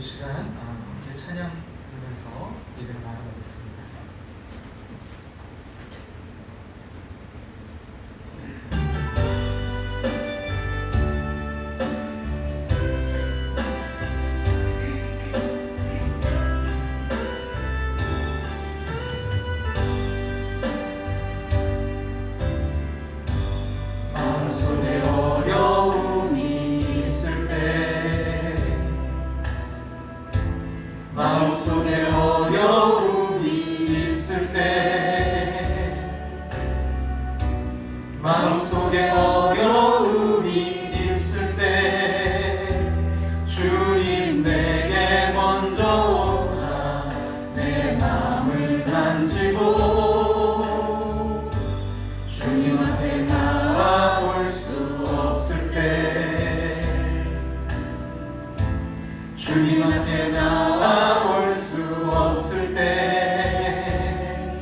시간 함께 찬양 들으면서 예배를 나눠보겠습니다. 마음속에 어려움이 있을 때, 마음속에 어려움이 있을 때, 마음속에 어려움이 있을 때, 주님 내게 먼저 오사 내 마음을 만지고, 주님 앞에 나아올 수 없을 때, 주님 앞에 나아올 수 없을 때,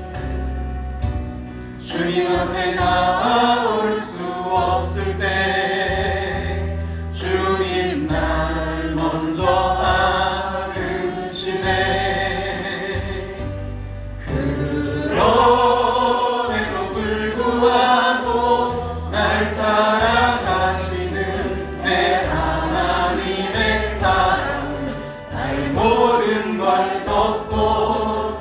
주님 앞에 나아올 수 없을 때, 주님 날 먼저 알으시네. 그럼에도 불구하고 날 사랑하시는 내 하나님의 사랑은 나의 모든 걸 덮고,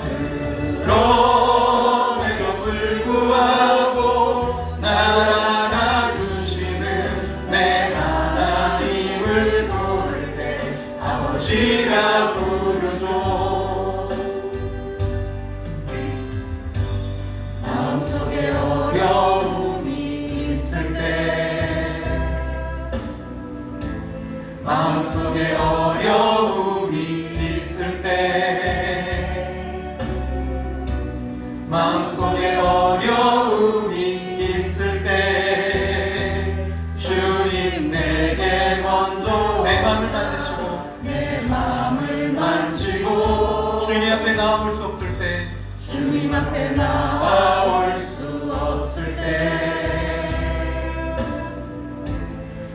그럼에도 불구하고 날 안아주시는 내 하나님을 부를 때 아버지라 부르죠. 마음속에 어려움이 있을 때, 마음속에 어려움이 있을 때, 마음속에 어려움이 있을 때, 주님 내게 먼저 내 마음을 만지시고, 내 마음을 만지고, 주님 앞에 나아올 수 없을 때, 주님 앞에 나아올 수 없을 때,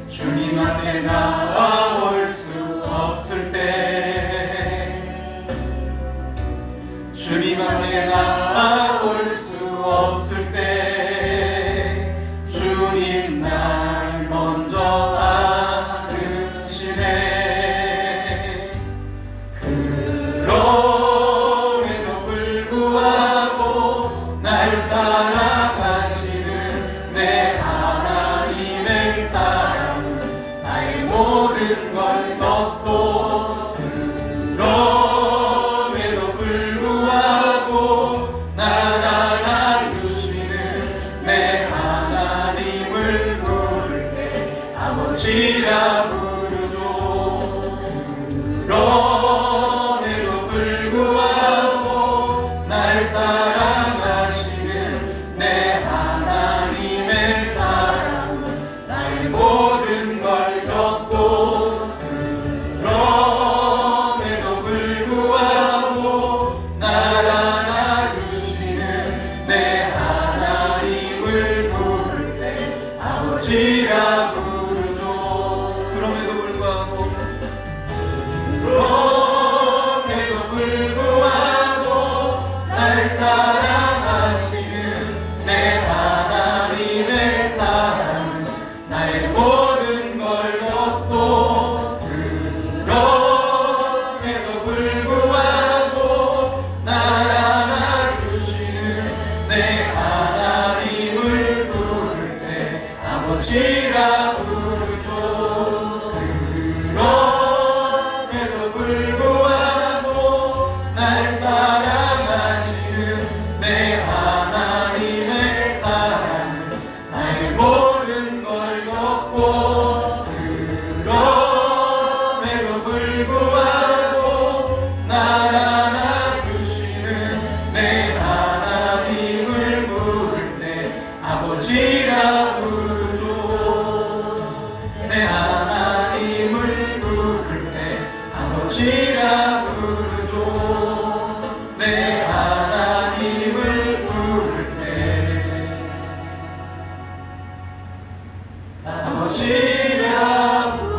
주님 앞에 나아올 수 없을 때, 주님 앞에 나아올 수 없을 때, 주님 날 먼저 아시네. 그럼에도 불구하고 날 사랑하시는 내 하나님의 사랑은 나의 모든 걸 덮고, 그럼에도 불구하고 날 안아주시는 내 하나님을 부를 때 아버지라 부르죠. 그럼에도 불구하고 날 사랑하시는 내 하나님의 사랑은 나의 모든 걸 덮고, 그럼에도 불구하고 날 안아주시는 내 하나님을 부를 때 아버지라 부르죠. 그럼에도 불구하고, 그럼에도 불구하고 날 사랑하시는 내 하나님의 사랑은 나의 모든 걸 덮고, 그럼에도 불구하고 날 안아주시는 내 하나님을 부를 때 아버지라 부르죠. 그럼에도 불구하고 날 사랑하시는 내 하나님의 사랑은 나의 모든 걸 덮고, 그럼에도 불구하고 날 안아주시는 내 하나님을 부를 때 아버지라 부르죠. 내 하나님을 부를 때 아버지라 부르죠. 내 하나님을 부를 때 아버지라 부르죠.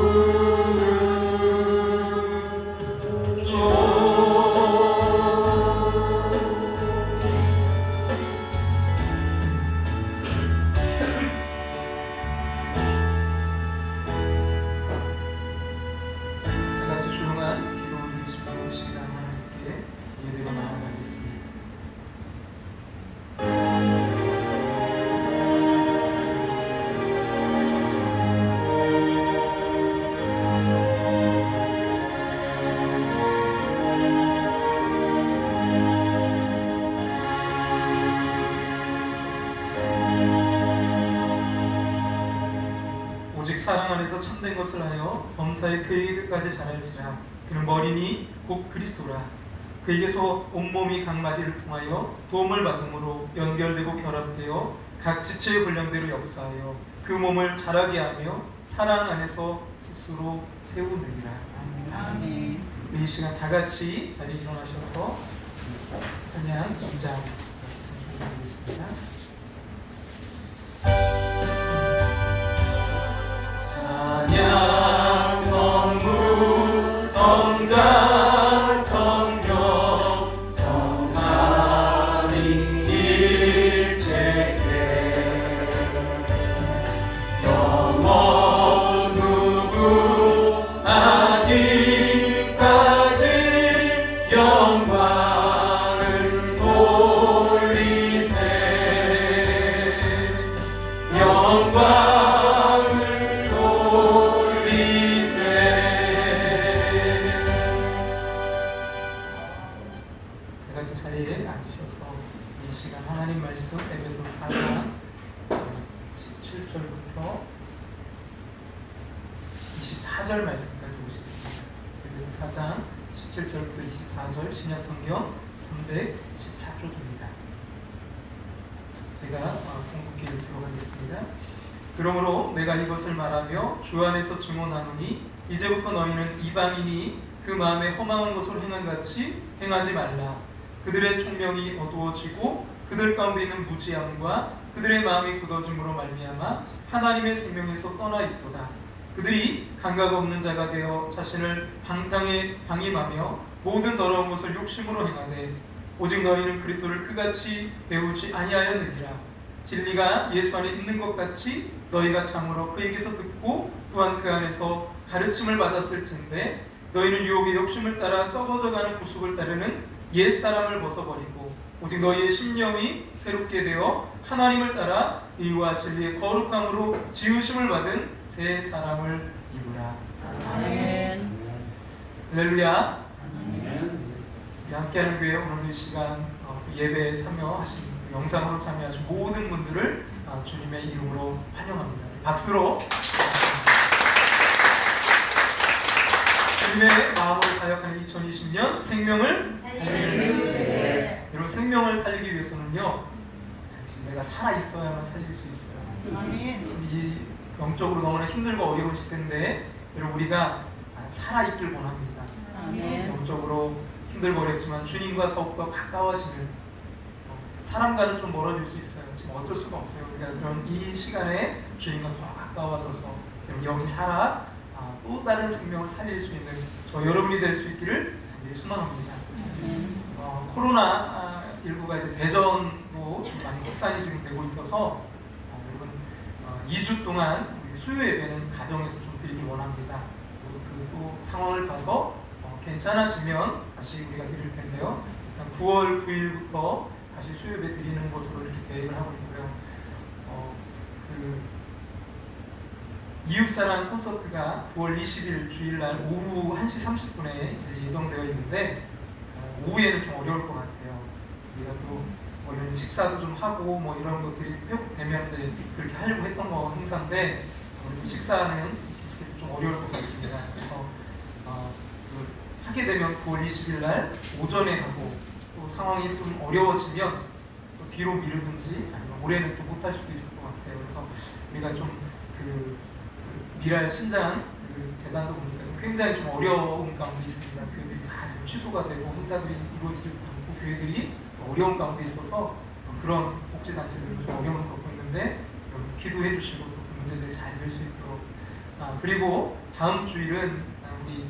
오직 사랑 안에서 참된 것을 하여 범사에 그에게까지 자랄지라. 그는 머리니 곧 그리스도라. 그에게서 온몸이 각 마디를 통하여 도움을 받음으로 연결되고 결합되어 각 지체의 분량대로 역사하여 그 몸을 자라게 하며 사랑 안에서 스스로 세우느니라. 아멘. 이 시간 다 같이 자리에 일어나셔서 찬양 2장 상주하겠습니다. 찬양 성부 성자 성령 성삼위 일체계 영원 누구 아기까지 영광을 돌리세 영광을 돌리세. 다 같이 자리에 앉으셔서 이 시간 하나님 말씀 에베소 4장 17절부터 24절 말씀까지 보시겠습니다. 에베소 4장 17절부터 24절 신약성경 314쪽입니다. 제가 공급기 읽도록 하겠습니다. 그러므로 내가 이것을 말하며 주 안에서 증언하노니 이제부터 너희는 이방인이 그 마음에 허망한 것을 행한 같이 행하지 말라. 그들의 총명이 어두워지고 그들 가운데 있는 무지함과 그들의 마음이 굳어짐으로 말미암아 하나님의 생명에서 떠나 있도다. 그들이 감각 없는 자가 되어 자신을 방탕에 방임하며 모든 더러운 것을 욕심으로 행하되 오직 너희는 그리스도를 그같이 배우지 아니하였느니라. 진리가 예수 안에 있는 것 같이 너희가 참으로 그에게서 듣고 또한 그 안에서 가르침을 받았을 텐데 너희는 유혹의 욕심을 따라 썩어져가는 구속을 따르는 옛사람을 벗어버리고 오직 너희의 심령이 새롭게 되어 하나님을 따라 의와 진리의 거룩함으로 지으심을 받은 새 사람을 입으라. 아멘. 할렐루야. 아멘. 우리 함께하는 교회 오늘 이 시간 예배에 참여하신 영상으로 참여하신 모든 분들을 주님의 이름으로 환영합니다. 박수로 주님의 마음으로 사역하는 2020년 생명을 살리는 교회. 여러분 생명을 살리기 위해서는요 내가 살아있어야만 살릴 수 있어요. 아멘. 지금 이 영적으로 너무나 힘들고 어려운 시대인데 여러분 우리가 살아있길 원합니다. 아멘. 영적으로 힘들고 어렵지만 주님과 더욱더 가까워지는 사람과는 좀 멀어질 수 있어요. 지금 어쩔 수가 없어요. 우리가 그런 이 시간에 주님과 더 가까워져서 영이 살아 또 다른 생명을 살릴 수 있는 저 여러분이 될 수 있기를 간절히 소망합니다. 코로나19가 이제 대전도 좀 많이 확산이 지금 되고 있어서 여러분 2주 동안 우리 수요 예배는 가정에서 좀 드리길 원합니다. 그 또 상황을 봐서 괜찮아지면 다시 우리가 드릴 텐데요. 일단 9월 9일부터 다시 수요 예배 드리는 것으로 이렇게 계획을 하고 있고요. 그 이웃사랑 콘서트가 9월 20일 주일날 오후 1시 30분에 이제 예정되어 있는데 오후에는 좀 어려울 것 같아요. 우리가 또 원래는 식사도 좀 하고 뭐 이런 것들이 회복되면 이제 그렇게 하려고 했던 거 행사인데 우리 식사는 계속해서 좀 어려울 것 같습니다. 그래서 하게 되면 9월 20일 날 오전에 하고 또 상황이 좀 어려워지면 또 뒤로 미루든지 아니면 올해는 또 못할 수도 있을 것 같아요. 그래서 우리가 좀 미랄 신장 재단도 보니까 좀 굉장히 좀 어려운 가운데 있습니다. 교회들이 다 지금 취소가 되고 행사들이 이루어지지 않고 교회들이 어려운 가운데 있어서 그런 복지단체들도 좀 어려움을 겪고 있는데 여러분 기도해 주시고 그 문제들이 잘 될 수 있도록 그리고 다음 주일은 우리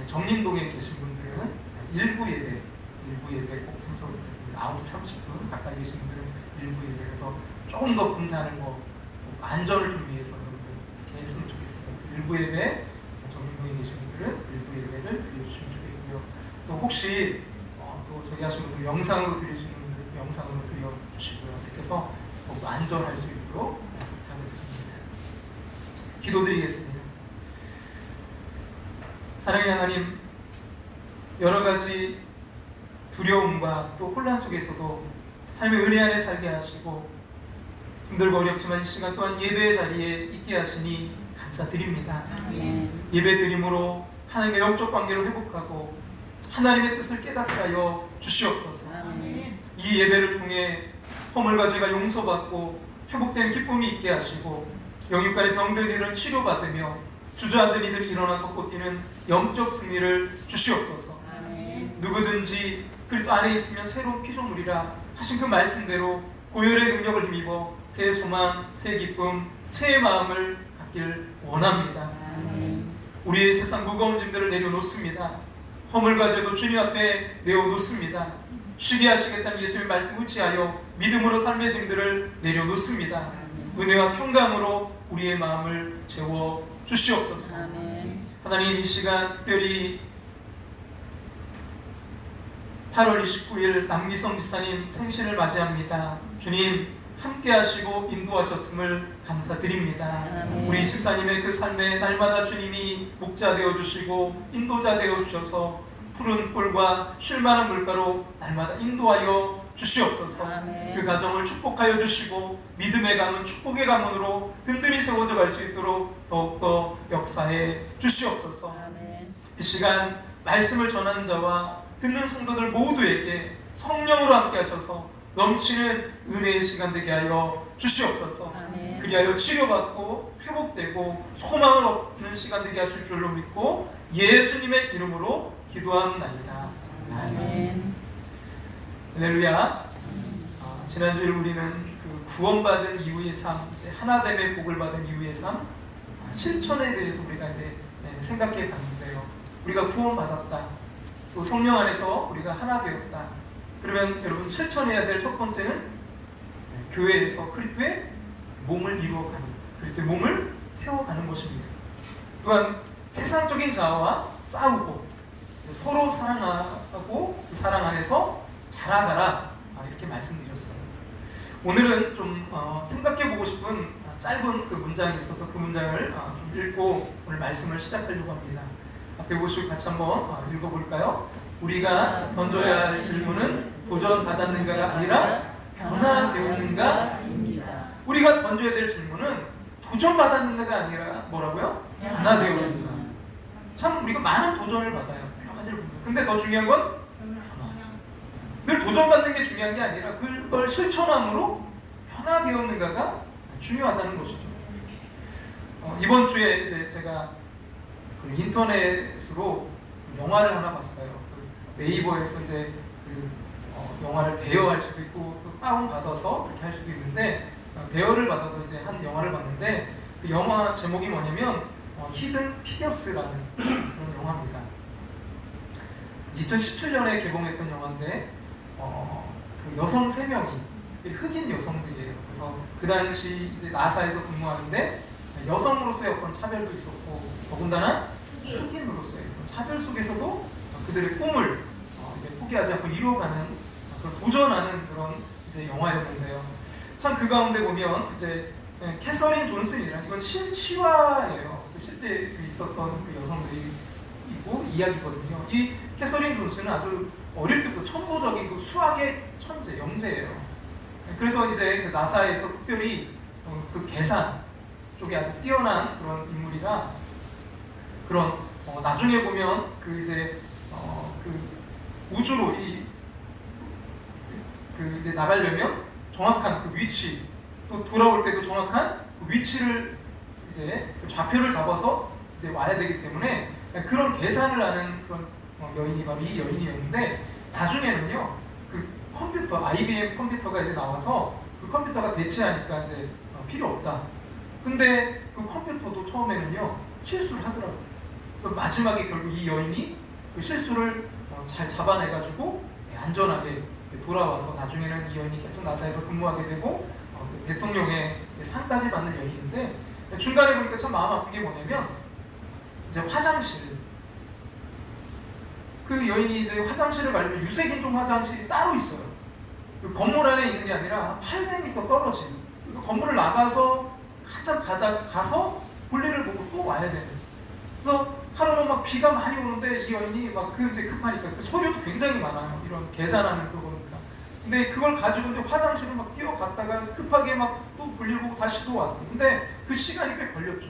정림동에 계신 분들은 일부 예배 꼭 참석을 부탁드립니다. 9시 30분 가까이 계신 분들은 일부 예배 그래서 조금 더 분산하는 거 안전을 좀 위해서 여러분들 이렇게 했으면 좋겠습니다. 그래서 일부 예배 정림동에 계신 분들은 일부 예배를 드려주시면 좋겠고요. 또 혹시 또 저기 하신 분들 영상으로 드릴 수 있는 분들은 영상으로 드려주시고요. 이렇게 해서 안전할 수 있도록 부탁드립니다. 기도드리겠습니다. 사랑의 하나님, 여러 가지 두려움과 또 혼란 속에서도 하나님의 은혜 안에 살게 하시고 힘들고 어렵지만 이 시간 또한 예배의 자리에 있게 하시니 감사드립니다. 아멘. 예배 드림으로 하나님의 영적 관계를 회복하고 하나님의 뜻을 깨닫게 하여 주시옵소서. 아멘. 이 예배를 통해 허물과 죄가 용서받고 회복되는 기쁨이 있게 하시고 영육간의 병든 이들은 치료받으며 주저앉은 이들이 일어나 걷고 뛰는 영적 승리를 주시옵소서. 아멘. 누구든지 그리스도 안에 있으면 새로운 피조물이라 하신 그 말씀대로 고열의 능력을 힘입어 새 소망, 새 기쁨, 새 마음을 갖길 원합니다. 아멘. 우리의 세상 무거운 짐들을 내려놓습니다. 허물과 죄도 주님 앞에 내어놓습니다. 쉬게 하시겠다는 예수님의 말씀 의지하여 믿음으로 삶의 짐들을 내려놓습니다. 은혜와 평강으로 우리의 마음을 채워 주시옵소서. 아멘. 하나님, 이 시간 특별히 8월 29일 남기성 집사님 생신을 맞이합니다. 주님 함께 하시고 인도하셨음을 감사드립니다. 아멘. 우리 집사님의 그 삶에 날마다 주님이 목자 되어주시고 인도자 되어주셔서 푸른 꿀과 쉴만한 물가로 날마다 인도하여 주시옵소서. 아멘. 그 가정을 축복하여 주시고 믿음의 가문, 축복의 가문으로 든든히 세워져 갈 수 있도록 더욱더 역사해 주시옵소서. 아멘. 이 시간 말씀을 전하는 자와 듣는 성도들 모두에게 성령으로 함께 하셔서 넘치는 은혜의 시간 되게 하여 주시옵소서. 아멘. 그리하여 치료받고 회복되고 소망을 얻는 시간 되게 하실 줄로 믿고 예수님의 이름으로 기도합나이다. 아멘. 할렐루야. 지난주에 우리는 그 구원받은 이후의 삶, 이제 하나됨의 복을 받은 이후의 삶, 실천에 대해서 우리가 이제 생각해 봤는데요. 우리가 구원받았다. 또 성령 안에서 우리가 하나 되었다. 그러면 여러분 실천해야 될 첫 번째는 교회에서 그리스도의 몸을 이루어가는, 그리스도의 몸을 세워가는 것입니다. 또한 세상적인 자아와 싸우고 서로 사랑하고 그 사랑 안에서 자라가라, 이렇게 말씀드렸어요. 오늘은 좀 생각해보고 싶은 짧은 그 문장이 있어서 그 문장을 좀 읽고 오늘 말씀을 시작하려고 합니다. 앞에 보시고 같이 한번 읽어볼까요? 우리가 던져야 할 질문은 도전받았는가가 아니라 변화되었는가입니다. 우리가 던져야 될 질문은 도전받았는가가 아니라 뭐라고요? 변화되었는가. 참 우리가 많은 도전을 받아요. 여러 가지를 보면. 근데 더 중요한 건 늘 도전받는 게 중요한 게 아니라 그걸 실천함으로 변화되었는가가 중요하다는 것이죠. 이번 주에 이제 제가 그 인터넷으로 영화를 하나 봤어요. 그 네이버에서 이제 그 영화를 대여할 수도 있고 또 다운 받아서 이렇게 할 수도 있는데 대여를 받아서 이제 한 영화를 봤는데 그 영화 제목이 뭐냐면 히든 피겨스라는 그런 영화입니다. 2017년에 개봉했던 영화인데 그 여성 3명이 흑인 여성들이에요. 그래서 그 당시 이제 나사에서 근무하는데 여성으로서의 어떤 차별도 있었고 더군다나 흑인으로서의 차별 속에서도 그들의 꿈을 이제 포기하지 않고 이루어가는 그런 도전하는 그런 이제 영화였는데요. 참 그 가운데 보면 이제 캐서린 존슨이라는 이건 실화예요. 실제 있었던 그 여성들이고 이야기거든요. 이 캐서린 존슨은 아주 어릴 때부터 천부적인 그 수학의 천재, 영재예요. 그래서 이제 그 나사에서 특별히 그 계산 쪽에 아주 뛰어난 그런 인물이라 그런 나중에 보면 그 이제 그 우주로 그 이제 나가려면 정확한 그 위치 또 돌아올 때도 정확한 그 위치를 이제 그 좌표를 잡아서 이제 와야 되기 때문에 그런 계산을 하는 그런 여인이 바로 이 여인이었는데 나중에는요 그 컴퓨터 IBM 컴퓨터가 이제 나와서 그 컴퓨터가 대체하니까 이제 필요 없다. 근데 그 컴퓨터도 처음에는요 실수를 하더라고요. 그래서 마지막에 결국 이 여인이 그 실수를 잘 잡아내가지고 안전하게 돌아와서 나중에는 이 여인이 계속 나사에서 근무하게 되고 그 대통령의 상까지 받는 여인인데 중간에 보니까 참 마음 아픈 게 뭐냐면 이제 화장실 그 여인이 이제 화장실을 가려면 유색인종 화장실이 따로 있어요. 그 건물 안에 있는 게 아니라 800m 떨어진 그 건물을 나가서 한참 가서 볼일을 보고 또 와야 되는. 그래서 하루는 막 비가 많이 오는데 이 여인이 막 그 이제 급하니까 그 소리도 굉장히 많아요. 이런 계산하는 그거니까. 근데 그걸 가지고 이제 화장실을 막 뛰어갔다가 급하게 막 또 볼일 보고 다시 또 왔어요. 근데 그 시간이 꽤 걸렸죠.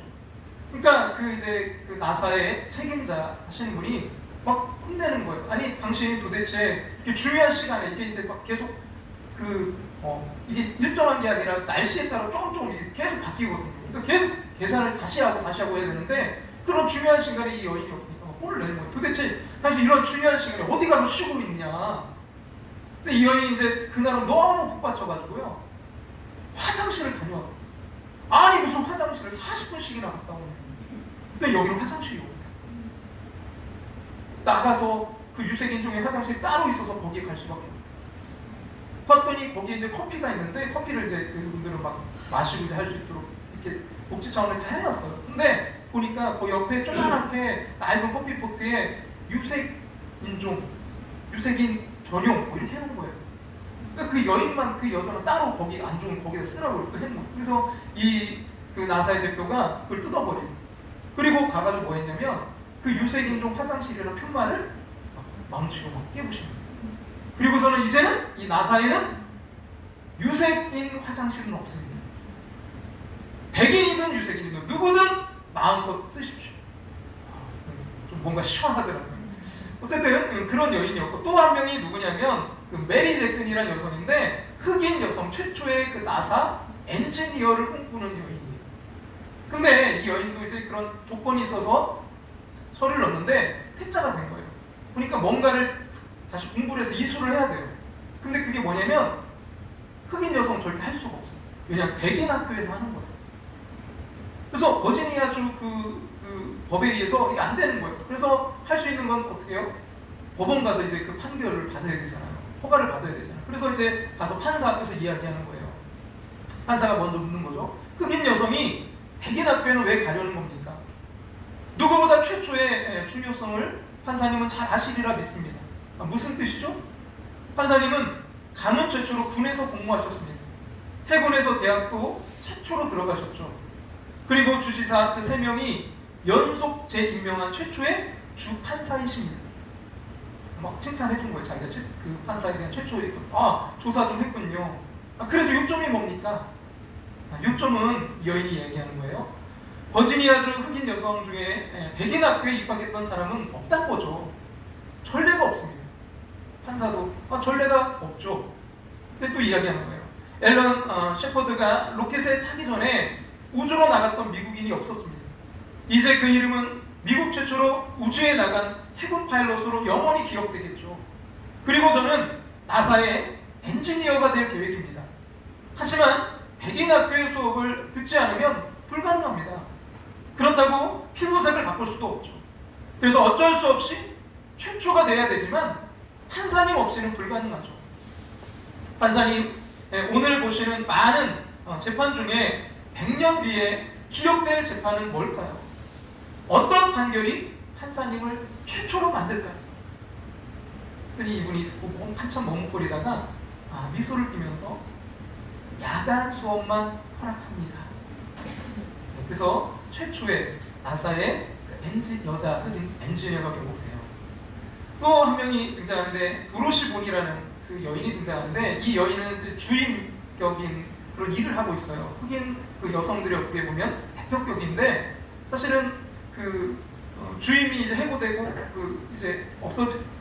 그러니까 그 이제 그 나사의 책임자 하시는 분이 막 혼내는 거예요. 아니 당신이 도대체 이렇게 중요한 시간에 이게 이제 막 계속 이게 일정한 게 아니라 날씨에 따라 조금 이게 계속 바뀌거든요. 그러니까 계속 계산을 다시 하고 해야 되는데 그런 중요한 시간에 이 여인이 없으니까 막 혼을 내는 거예요. 도대체 당신 이런 중요한 시간에 어디 가서 쉬고 있냐. 근데 이 여인이 이제 그날은 너무 복받쳐가지고요 화장실을 다녀왔다. 아니 무슨 화장실을 40분씩이나 갔다 오는 거예요. 근데 여기는 화장실이 없다. 나가서 그 유색인종의 화장실이 따로 있어서 거기에 갈 수밖에 없다. 봤더니 거기에 이제 커피가 있는데 커피를 이제 그분들은 막 마시고 이제 할 수 있도록 이렇게 복지 차원에 다 해놨어요. 근데 보니까 그 옆에 조그맣게 낡은 커피포트에 유색인종, 유색인 전용 뭐 이렇게 해놓은 거예요. 그러니까 그 여인만 그 여자는 따로 거기 안 좋은 거기다 쓰라고 또 해놓은 거예요. 그래서 이 그 나사의 대표가 그걸 뜯어버려요. 그리고 가가지고 뭐 했냐면 그 유색인종 화장실이라는 편말을 막 망치고 막 깨부신 거예요. 그리고서는 이제는 이 나사에는 유색인 화장실은 없습니다. 백인이든 유색인이든 누구든 마음껏 쓰십시오. 좀 뭔가 시원하더라고요. 어쨌든 그런 여인이었고 또 한 명이 누구냐면 그 메리 잭슨이라는 여성인데 흑인 여성 최초의 그 나사 엔지니어를 꿈꾸는 여인이에요. 근데 이 여인도 이제 그런 조건이 있어서 서류를 넣었는데 퇴짜가 된 거예요. 그러니까 뭔가를 다시 공부를 해서 이수를 해야 돼요. 근데 그게 뭐냐면 흑인 여성 절대 할 수가 없어요. 왜냐면 백인 학교에서 하는 거예요. 그래서 버지니아주 그 법에 의해서 이게 안 되는 거예요. 그래서 할 수 있는 건 어떻게 해요? 법원 가서 이제 그 판결을 받아야 되잖아요. 허가를 받아야 되잖아요. 그래서 이제 가서 판사 앞에서 이야기하는 거예요. 판사가 먼저 묻는 거죠. 흑인 여성이 백인 학교에는 왜 가려는 겁니까? 누구보다 최초의 중요성을 판사님은 잘 아시리라 믿습니다. 무슨 뜻이죠? 판사님은 가문 최초로 군에서 공무하셨습니다. 해군에서 대학도 최초로 들어가셨죠. 그리고 주지사 그 3명이 연속 재임명한 최초의 주판사이십니다. 막 칭찬해 준 거예요. 자기가 그 판사에 대한 최초의 조사 좀 했군요. 그래서 요점이 뭡니까? 요점은 이 여인이 얘기하는 거예요. 버지니아주 흑인 여성 중에 백인 학교에 입학했던 사람은 없단 거죠. 전례가 없습니다. 판사도 전례가 없죠. 근데 또 이야기하는 거예요. 앨런 셰퍼드가 로켓에 타기 전에 우주로 나갔던 미국인이 없었습니다. 이제 그 이름은 미국 최초로 우주에 나간 해군 파일럿으로 영원히 기억되겠죠. 그리고 저는 나사의 엔지니어가 될 계획입니다. 하지만 백인 학교의 수업을 듣지 않으면 불가능합니다. 그렇다고 피부색을 바꿀 수도 없죠. 그래서 어쩔 수 없이 최초가 돼야 되지만 판사님 없이는 불가능하죠. 판사님, 오늘 보시는 많은 재판 중에 100년 뒤에 기억될 재판은 뭘까요? 어떤 판결이 판사님을 최초로 만들까요? 그랬더니 이분이 듣고 한참 머뭇거리다가 미소를 띠면서 야간 수업만 허락합니다. 그래서 최초의 나사의 여자 흑인 엔지니어가 결국돼요. 또 한 명이 등장하는데 도로시 본이라는 그 여인이 등장하는데 이 여인은 이제 주임격인 그런 일을 하고 있어요. 흑인 그 여성들이 어떻게 보면 대표격인데 사실은 그 주임이 이제 해고되고 그 이제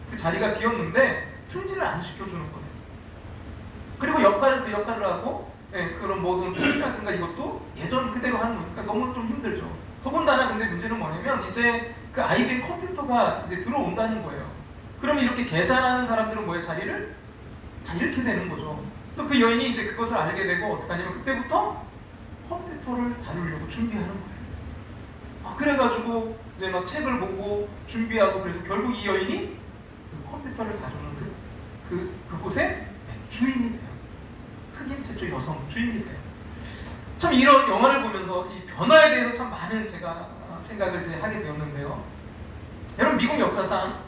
그 자리가 비었는데 승진을 안 시켜주는 거예요. 그리고 그 역할을 하고 그런 모든 토지라든가 이것도 예전 그대로 하는 거니까 너무 좀 힘들죠. 더군다나 근데 문제는 뭐냐면 이제 그 IBM 컴퓨터가 이제 들어온다는 거예요. 그러면 이렇게 계산하는 사람들은 뭐의 자리를 다 잃게 되는 거죠. 그래서 그 여인이 이제 그것을 알게 되고 어떻게 하냐면 그때부터 컴퓨터를 다루려고 준비하는 거예요. 그래가지고 이제 막 책을 보고 준비하고 그래서 결국 이 여인이 그 컴퓨터를 다루는 그곳에 주인이 돼요. 흑인 최초 여성 주인이 돼요. 참 이런 영화를 보면서 이 변화에 대해서 참 많은 제가 생각을 이제 하게 되었는데요. 여러분 미국 역사상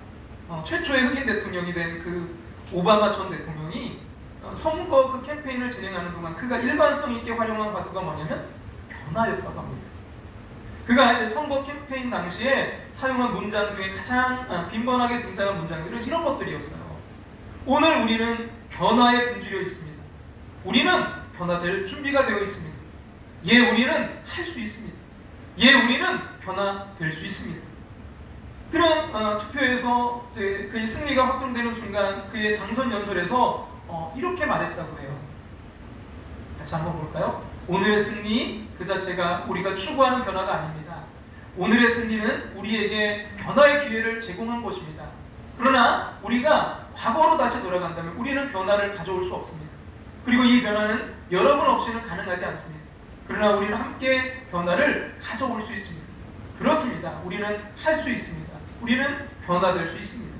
최초의 흑인 대통령이 된 그 오바마 전 대통령이 선거 그 캠페인을 진행하는 동안 그가 일관성 있게 활용한 과도가 뭐냐면 변화였다고 합니다. 그가 이제 선거 캠페인 당시에 사용한 문장 중에 가장 빈번하게 등장한 문장들은 이런 것들이었어요. 오늘 우리는 변화에 굶주려 있습니다. 우리는 변화될 준비가 되어 있습니다. 우리는 할 수 있습니다. 예, 우리는 변화될 수 있습니다. 그런 투표에서 그의 승리가 확정되는 순간 그의 당선 연설에서 이렇게 말했다고 해요. 같이 한번 볼까요? 오늘의 승리 그 자체가 우리가 추구하는 변화가 아닙니다. 오늘의 승리는 우리에게 변화의 기회를 제공한 것입니다. 그러나 우리가 과거로 다시 돌아간다면 우리는 변화를 가져올 수 없습니다. 그리고 이 변화는 여러분 없이는 가능하지 않습니다. 그러나 우리는 함께 변화를 가져올 수 있습니다. 그렇습니다. 우리는 할 수 있습니다. 우리는 변화될 수 있습니다.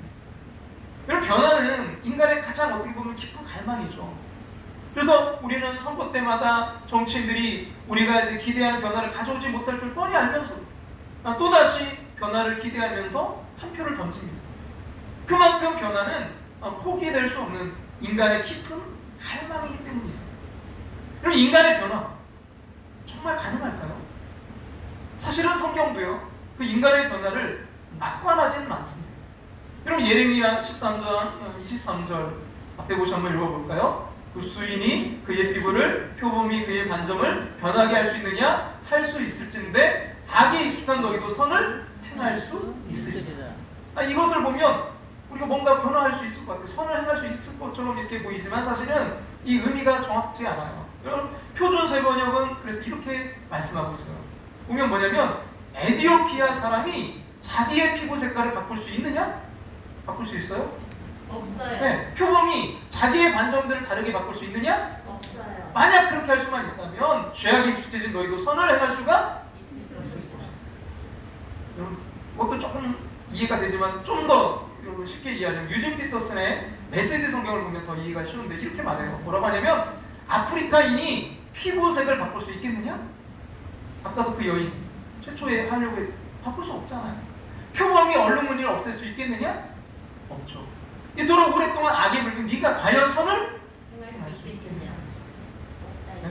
여러분, 변화는 인간의 가장 어떻게 보면 깊은 갈망이죠. 그래서 우리는 선거 때마다 정치인들이 우리가 이제 기대하는 변화를 가져오지 못할 줄 뻔히 알면서 또다시 변화를 기대하면서 한 표를 던집니다. 그만큼 변화는 포기될 수 없는 인간의 깊은 갈망이기 때문이에요. 여러분, 인간의 변화 정말 가능할까요? 사실은 성경도요, 그 인간의 변화를 낙관하지는 않습니다. 여러분, 예레미야 13장 23절 앞에 보시 한번 읽어볼까요? 그 수인이 그의 피부를 표범이 그의 반점을 변하게 할 수 있느냐? 할 수 있을진데 악에 익숙한 너희도 선을 행할 수 있으리라. 이것을 보면 우리가 뭔가 변화할 수 있을 것 같아요. 선을 행할 수 있을 것처럼 이렇게 보이지만 사실은 이 의미가 정확지 않아요. 여러분, 표준세 번역은 그래서 이렇게 말씀하고 있어요. 보면 뭐냐면 에티오피아 사람이 자기의 피부 색깔을 바꿀 수 있느냐? 바꿀 수 있어요? 없어요. 네, 표범이 자기의 반점들을 다르게 바꿀 수 있느냐? 없어요. 만약 그렇게 할 수만 있다면 죄악에 익숙해진 너희도 선을 행할 수가 있을 것이다. 여러분, 그것도 조금 이해가 되지만 좀 더 여러분 쉽게 이해하려면 유진 피터슨의 메시지 성경을 보면 더 이해가 쉬운데 이렇게 말해요. 뭐라고 하냐면 아프리카인이 피부색을 바꿀 수 있겠느냐? 아까도 그 여인 최초에 하려고 해서 바꿀 수 없잖아요. 표범이 얼룩무늬를 없앨 수 있겠느냐? 없죠. 이토록 오랫동안 악에 물든 네가 과연 선을 행할 수 있겠냐?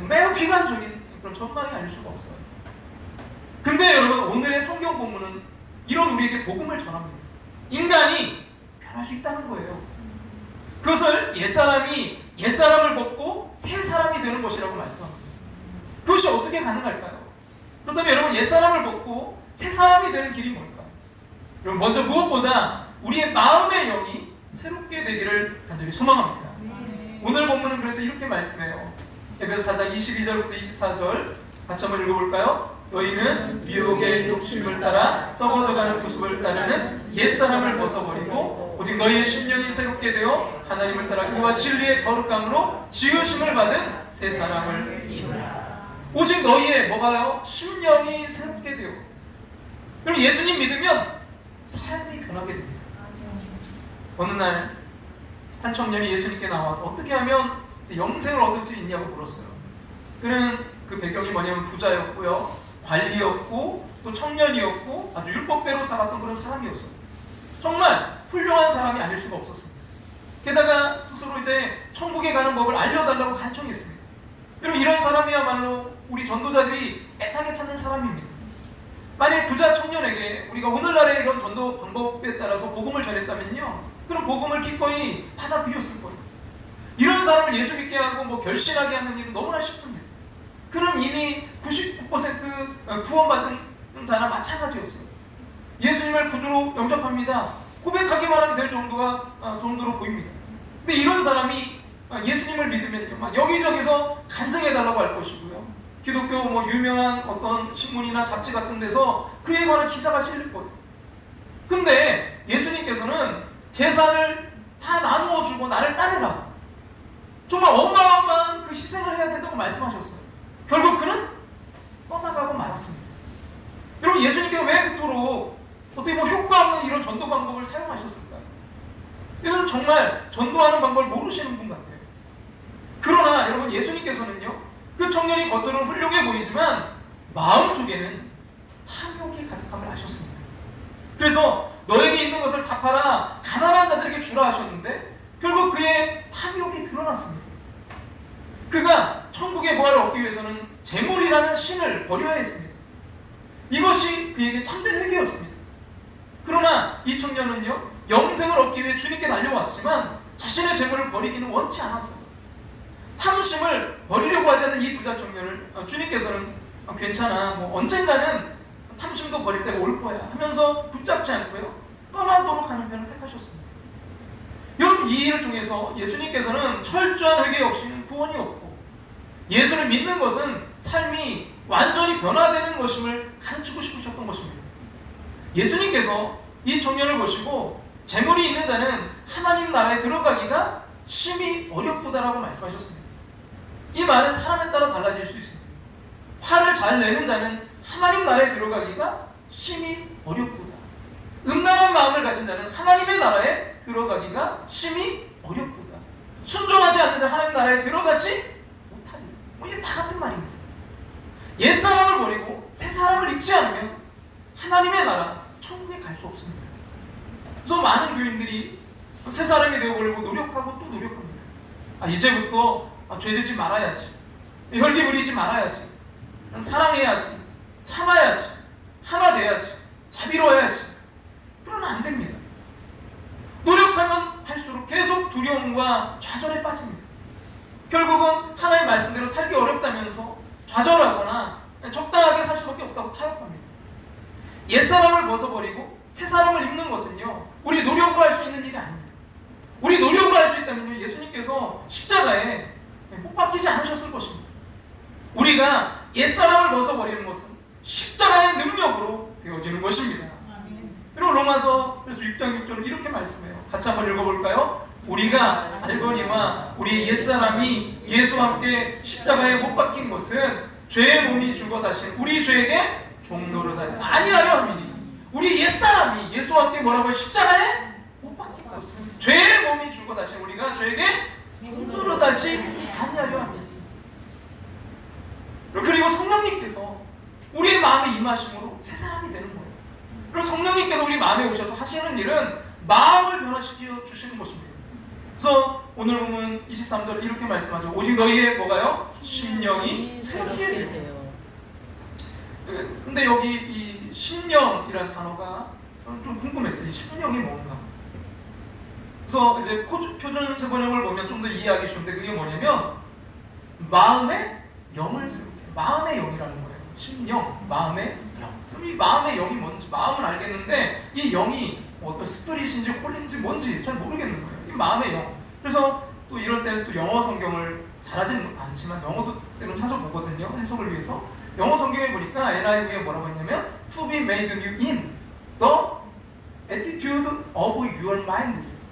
매우 비관적인 그런 전망이 아닐 수가 없어요. 근데 여러분, 오늘의 성경 본문은 이런 우리에게 복음을 전합니다. 인간이 변할 수 있다는 거예요. 그것을 옛사람을 벗고 새 사람이 되는 것이라고 말씀합니다. 그것이 어떻게 가능할까요? 그렇다면 여러분, 옛사람을 벗고 새 사람이 되는 길이 뭘까요? 여러분, 먼저 무엇보다 우리의 마음의 영이 새롭게 되기를 간절히 소망합니다. 오늘 본문은 그래서 이렇게 말씀해요. 에베소 4장 22절부터 24절 같이 한번 읽어볼까요? 너희는 유혹의 욕심을 따라 썩어져가는 구습을 따르는 옛사람을 벗어버리고 오직 너희의 심령이 새롭게 되어 하나님을 따라 의와 진리의 거룩함으로 지으심을 받은 새 사람을 입으라. 오직 너희의 뭐가요? 심령이 새롭게 되어. 그럼 예수님 믿으면 삶이 변하게 됩니다. 어느 날 한 청년이 예수님께 나와서 어떻게 하면 영생을 얻을 수 있냐고 물었어요. 그는 그 배경이 뭐냐면 부자였고요, 관리였고 또 청년이었고 아주 율법대로 살았던 그런 사람이었어요. 정말 훌륭한 사람이 아닐 수가 없었습니다. 게다가 스스로 이제 천국에 가는 법을 알려달라고 간청했습니다. 여러분, 이런 사람이야말로 우리 전도자들이 애타게 찾는 사람입니다. 만약 부자 청년에게 우리가 오늘날의 이런 전도 방법에 따라서 복음을 전했다면요, 그럼 복음을 기꺼이 받아들였을 거예요. 이런 사람을 예수 믿게 하고 결신하게 하는 일은 너무나 쉽습니다. 그는 이미 99% 구원받은 자나 마찬가지였어요. 예수님을 구주로 영접합니다. 고백하기만 하면 될 정도로 보입니다. 근데 이런 사람이 예수님을 믿으면요, 막 여기저기서 간증해달라고 할 것이고요, 기독교 유명한 어떤 신문이나 잡지 같은 데서 그에 관한 기사가 실릴 거예요. 근데 예수님께서는 재산을 다 나누어 주고 나를 따르라, 정말 어마어마한 그 희생을 해야 된다고 말씀하셨어요. 결국 그는 떠나가고 말았습니다. 여러분, 예수님께서 왜 그토록 어떻게 효과 없는 이런 전도 방법을 사용하셨을까요? 이건 정말 전도하는 방법을 모르시는 분 같아요. 그러나 여러분, 예수님께서는요, 그 청년이 겉으로는 훌륭해 보이지만 마음속에는 탐욕이 가득함을 아셨습니다. 그래서 너에게 있는 것을 다 팔아 가난한 자들에게 주라 하셨는데 결국 그의 탐욕이 드러났습니다. 그가 천국의 부활을 얻기 위해서는 재물이라는 신을 버려야 했습니다. 이것이 그에게 참된 회개였습니다. 그러나 이 청년은요, 영생을 얻기 위해 주님께 달려왔지만 자신의 재물을 버리기는 원치 않았어요. 탐심을 버리려고 하지 않는 이 부자 청년을 주님께서는 괜찮아, 언젠가는 탐심도 버릴 때가 올 거야 하면서 붙잡지 않고요, 떠나도록 하는 편을 택하셨습니다. 여러분, 이 일을 통해서 예수님께서는 철저한 회개 없이는 구원이 없고, 예수를 믿는 것은 삶이 완전히 변화되는 것임을 가르치고 싶으셨던 것입니다. 예수님께서 이 청년을 보시고 재물이 있는 자는 하나님 나라에 들어가기가 심히 어렵도다라고 말씀하셨습니다. 이 말은 사람에 따라 달라질 수 있습니다. 화를 잘 내는 자는 하나님 나라에 들어가기가 심히 어렵도다. 음란한 마음을 가진 자는 하나님의 나라에 들어가기가 심히 어렵도다. 순종하지 않는 자 하나님 나라에 들어가지 못하리. 이게 다 같은 말입니다. 옛사람을 버리고 새 사람을 입지 않으면 하나님의 나라 천국에 갈 수 없습니다. 그래서 많은 교인들이 새 사람이 되어보려고 노력하고 또 노력합니다. 이제부터 죄짓지 말아야지, 혈기 부리지 말아야지, 사랑해야지, 참아야지, 하나 돼야지, 자비로워야지. 그러면 안 됩니다. 노력하면 할수록 계속 두려움과 좌절에 빠집니다. 결국은 하나님 말씀대로 살기 어렵다면서 좌절하거나 적당하게 살 수밖에 없다고 타협합니다. 옛사람을 벗어버리고 새사람을 입는 것은요, 우리 노력으로 할 수 있는 일이 아닙니다. 우리 노력으로 할 수 있다면요, 예수님께서 십자가에 못 박히지 않으셨을 것입니다. 우리가 옛사람을 벗어버리는 것은 십자가의 능력으로 되어지는 것입니다. 그리고 로마서 6장 6절은 이렇게 말씀해요. 같이 한번 읽어볼까요? 우리가 알거니와 우리 옛사람이 예수와 함께 십자가에 못 박힌 것은 죄의 몸이 죽어 다신 우리 죄에게 종로를 하지 아니하려 함이니, 우리 옛사람이 예수와 함께 뭐라고요? 십자가에 못 박힌 것은 죄의 몸이 죽어 다신 우리가 죄에게 종로를 하지 아니하려 함이니. 그리고 성령님께서 우리의 마음에 임하심으로 새 사람이 되는 거예요. 그리고 성령님께서 우리 마음에 오셔서 하시는 일은 마음을 변화시켜 주시는 것입니다. 그래서 오늘 보면 23절에 이렇게 말씀하죠. 오직 너희의 뭐가요? 심령이 새롭게 되요. 근데 여기 이 심령이라는 단어가 좀 궁금했어요. 이 심령이 뭔가. 그래서 이제 표준 세번역을 보면 좀 더 이해하기 쉬운데, 그게 뭐냐면 마음의 영을 새롭게, 마음의 영이라는 거예요. 심령, 마음의 영. 그럼 이 마음의 영이 뭔지, 마음은 알겠는데 이 영이 어떤 스피릿인지 홀린지 뭔지 잘 모르겠는 거예요. 이 마음의 영. 그래서 또 이럴 때는 또 영어 성경을 잘하지는 않지만 영어도 때론 찾아보거든요, 해석을 위해서. 영어 성경에 보니까 NIV에 뭐라고 했냐면 To be made new in the attitude of your minds.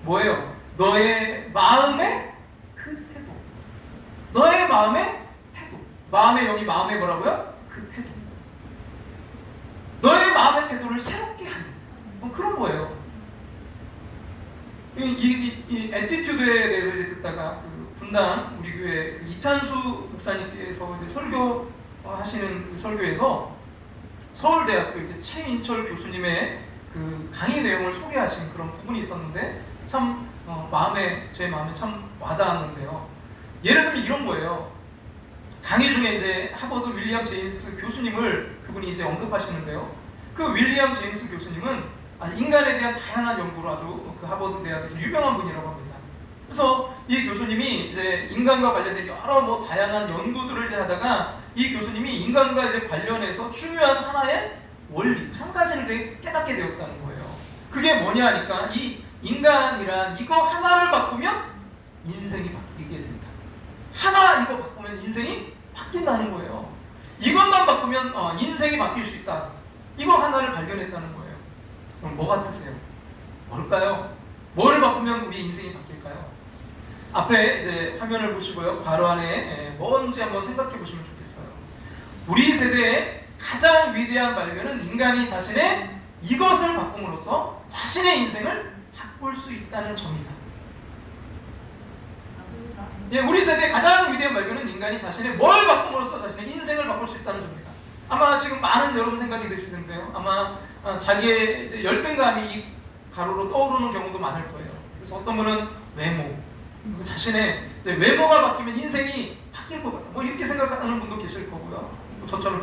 뭐예요? 너의 마음의 그 태도. 너의 마음의 태도. 마음의 영이 마음의 뭐라고요? 그 태도. 너의 마음의 태도를 새롭게 하는 그런 거예요. 이 애티튜드에 대해서 이제 듣다가 그 분당 우리 교회 그 이찬수 목사님께서 이제 설교하시는 그 설교에서 서울대학교 이제 최인철 교수님의 그 강의 내용을 소개하신 그런 부분이 있었는데 참 제 마음에 참 와닿았는데요. 예를 들면 이런 거예요. 강의 중에 이제 하버드 윌리엄 제임스 교수님을 그분이 이제 언급하시는데요. 그 윌리엄 제임스 교수님은 인간에 대한 다양한 연구로 아주 그 하버드 대학에서 유명한 분이라고 합니다. 그래서 이 교수님이 이제 인간과 관련된 여러 뭐 다양한 연구들을 하다가 이 교수님이 인간과 이제 관련해서 중요한 하나의 원리, 한 가지를 이제 깨닫게 되었다는 거예요. 그게 뭐냐 하니까 이 인간이란 이거 하나를 바꾸면 인생이 바뀌게 된다. 하나 이거 바꾸면 인생이 바뀐다는 거예요. 이것만 바꾸면 인생이 바뀔 수 있다. 이거 하나를 발견했다는 거예요. 그럼 뭐 같으세요? 뭘까요? 뭐를 바꾸면 우리 인생이 바뀔까요? 앞에 이제 화면을 보시고요. 괄호 안에 뭔지 한번 생각해 보시면 좋겠어요. 우리 세대의 가장 위대한 발견은 인간이 자신의 이것을 바꿈으로써 자신의 인생을 바꿀 수 있다는 점이다. 예, 우리 세대의 가장 위대한 발견은 인간이 자신의 뭘 바꿈으로써 자신의 인생을 바꿀 수 있다는 점입니다. 아마 지금 많은 여러분 생각이 드시는데요. 아마 자기의 이제 열등감이 이 가로로 떠오르는 경우도 많을 거예요. 그래서 어떤 분은 외모, 자신의 이제 외모가 바뀌면 인생이 바뀔 것 같다. 뭐 이렇게 생각하는 분도 계실 거고요. 저처럼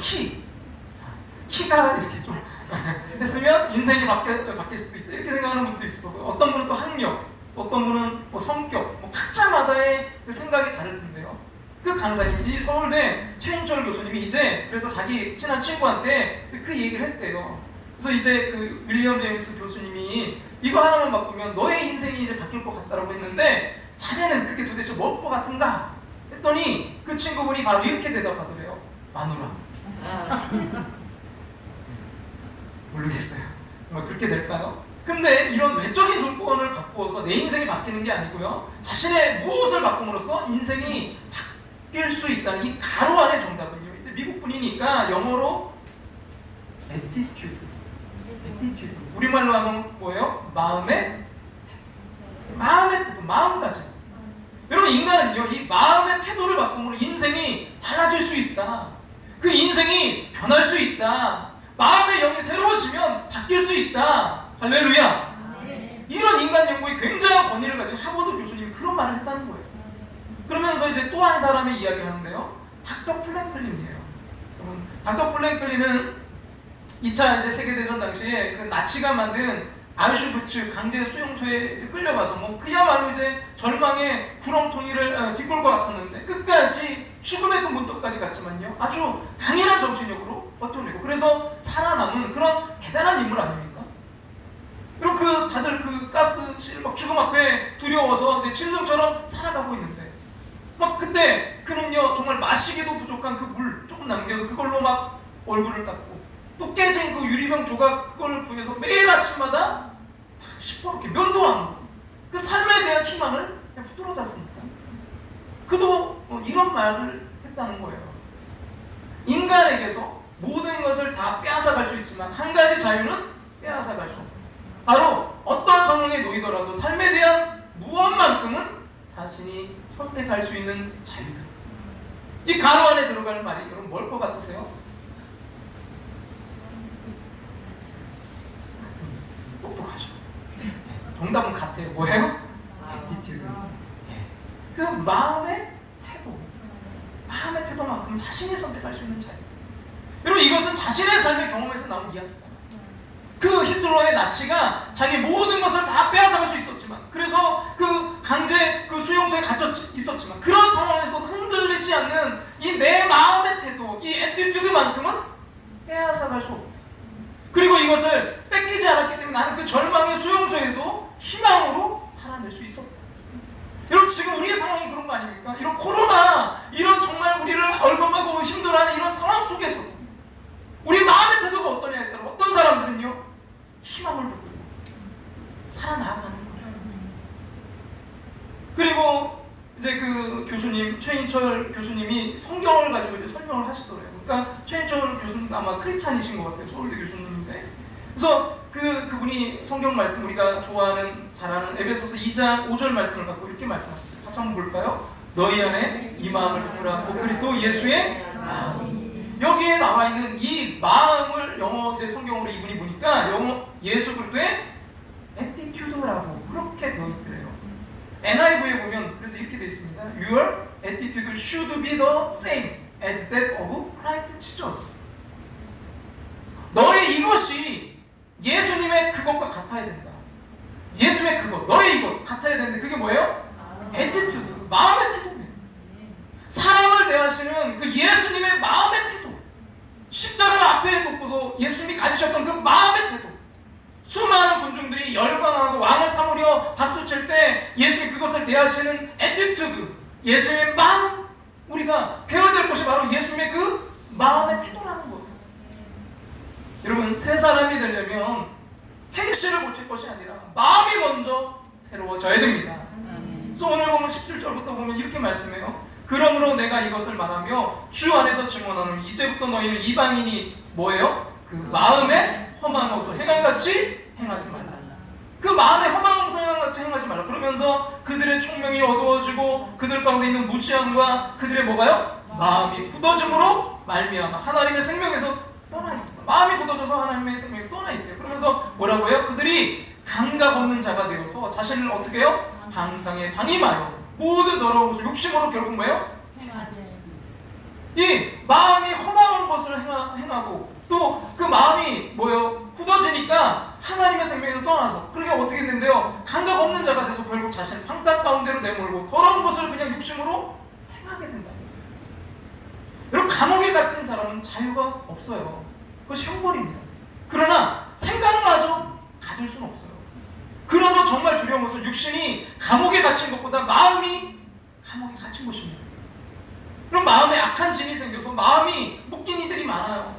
키가 이렇게 좀 했으면 인생이 바뀔 수도 있다. 이렇게 생각하는 분도 있을 거고요. 어떤 분은 또 학력, 어떤 분은 뭐 성격, 뭐 각자마다의 그 생각이 다를 텐데요. 그 강사님, 이 서울대 최인철 교수님이 이제 그래서 자기 친한 친구한테 그 얘기를 했대요. 그래서 이제 그 윌리엄 제임스 교수님이 이거 하나만 바꾸면 너의 인생이 이제 바뀔 것 같다라고 했는데 자네는 그게 도대체 뭘 것 같은가? 했더니 그 친구분이 바로 이렇게 대답하더래요. 마누라. 모르겠어요. 정말 그렇게 될까요? 근데 이런 외적인 조건을 바꾸어서 내 인생이 바뀌는 게 아니고요. 자신의 무엇을 바꿈으로써 인생이 바뀔 수 있다는 이 가로 안의 정답은요. 이제 미국 분이니까 영어로 attitude. 우리말로 하면 뭐예요? 마음의 태도, 마음가짐. 여러분, 인간은요, 이 마음의 태도를 바꿈으로 인생이 달라질 수 있다. 그 인생이 변할 수 있다. 마음의 영이 새로워지면 바뀔 수 있다. 할렐루야. 이런 인간 연구에 굉장한 권위를 가진 하버드 교수님이 그런 말을 했다는 거예요. 그러면서 이제 또 한 사람의 이야기를 하는데요. 닥터 플랭클린이에요. 닥터 플랭클린은 2차 이제 세계대전 당시에 그 나치가 만든 아우슈비츠 강제 수용소에 이제 끌려가서 뭐 그야말로 이제 절망의 구렁텅이를 뒷골 것 같았는데 끝까지 죽음의 그 문턱까지 갔지만요. 아주 강인한 정신력으로 버텨내고 그래서 살아남은 그런 대단한 인물 아닙니까? 그리고 그 다들 그 가스실 막 죽음 앞에 두려워서 이제 짐승처럼 살아가고 있는데 막 그때 그는요 정말 마시기도 부족한 그 물 조금 남겨서 그걸로 막 얼굴을 닦고 또 깨진 그 유리병 조각 그걸 구해서 매일 아침마다 시퍼렇게 면도하는 그 삶에 대한 희망을 그냥 뚫어졌으니까 그도 이런 말을 했다는 거예요. 인간에게서 모든 것을 다 빼앗아갈 수 있지만 한 가지 자유는 빼앗아갈 수 없다. 바로 어떤 상황에 놓이더라도 삶에 대한 무엇만큼은 자신이 선택할 수 있는 자유다. 이 가로 안에 들어가는 말이 여러분 뭘 것 같으세요? 똑똑하죠. 정답은 같아요. 뭐예요? attitude. 그 마음의 태도만큼 자신이 선택할 수 있는 자유. 여러분, 이것은 자신의 삶의 경험에서 나온 이야기잖아요. 그 히틀러의 나치가 자기 모든 것을 다 빼앗아갈 수 있었지만, 그래서 그 강제 그 수용소에 갇혀 있었지만, 그런 상황에서 흔들리지 않는 이 내 마음의 태도, 이 attitude만큼은 빼앗아갈 수 없다. 그리고 이것을 뺏기지 않았기 때문에 나는 그 절망의 수용소에도 희망으로 살아낼 수 있었다. 여러분, 지금 우리의 상황이 그런 거 아닙니까? 이런 코로나, 이런 정말 우리를 얼굴하고 힘들어하는 이런 상황 속에서 우리 마음의 태도가 어떠냐에 따라 어떤 사람들은요 희망을 받고 살아나가는 거예요. 그리고 이제 그 교수님 최인철 교수님이 성경을 가지고 이제 설명을 하시더래요. 그러니까 최인철 교수님 아마 크리스찬이신 것 같아요. 서울대 교수님인데. 그래서 그분이 성경 말씀 우리가 좋아하는 잘 아는 에베소서 2장 5절 말씀을 갖고 이렇게 말씀하십니다. 같이 한번 볼까요? 너희 안에 이 마음을 품으라. 곧 그리스도 예수의 마음. 여기에 나와 있는 이 마음을 영어 이제 성경으로 이분이 보니까 영어 예수 그리스도의 attitude라고 그렇게 되어 있더래요. NIV에 보면 그래서 이렇게 되어 있습니다. Your attitude should be the same as that of Christ Jesus. 너의 이것이 예수님의 그것과 같아야 된다. 예수님의 그것, 너의 이것 같아야 되는데 그게 뭐예요? attitude, 마음의 태도입니다. 사람을 대하시는 그 예수님의 마음의 태도, 십자가를 앞에 놓고도 예수님이 가지셨던 그 마음의 태도, 수많은 군중들이 열광하고 왕을 삼으려 박수칠 때 예수님이 그것을 대하시는 attitude, 예수님의 마음, 우리가 배워야 될 것이 바로 예수님의 그 마음의 태도라는 거예요. 여러분, 새 사람이 되려면 행실을 고칠 것이 아니라 마음이 먼저 새로워져야 됩니다. 그래서 오늘 보면 17절부터 보면 이렇게 말씀해요. 그러므로 내가 이것을 말하며 주 안에서 증언하노니 이제부터 너희는 이방인이 뭐예요? 그 마음에 험한 것을 행함같이 행하지 말라. 그 마음에 험한 것을 행함같이 행하지 말라. 그러면서 그들의 총명이 어두워지고 그들 가운데 있는 무지함과 그들의 뭐가요? 마음이 굳어짐으로 말미암아 하나님의 생명에서 떠나 있다. 마음이 굳어져서 하나님의 생명에서 떠나 있대요. 그러면서 뭐라고요? 그들이 감각 없는 자가 되어서 자신을 어떻게 해요? 방탕에 방임하여 모든 더러운 것을 욕심으로 결국 뭐예요? 이 마음이 험한 것을 행하고 또 그 마음이 뭐예요? 굳어지니까 하나님의 생명에서 떠나서 그러게 어떻게 됐는데요? 감각 없는 자가 돼서 결국 자신을 방탕 가운데로 내몰고 더러운 것을 그냥 욕심으로 행하게 된다. 갇힌 사람은 자유가 없어요. 그것이 형벌입니다. 그러나 생각마저 가둘 수는 없어요. 그러나 정말 두려운 것은 육신이 감옥에 갇힌 것보다 마음이 감옥에 갇힌 것입니다. 그럼 마음에 악한 진이 생겨서 마음이 묶인 이들이 많아요.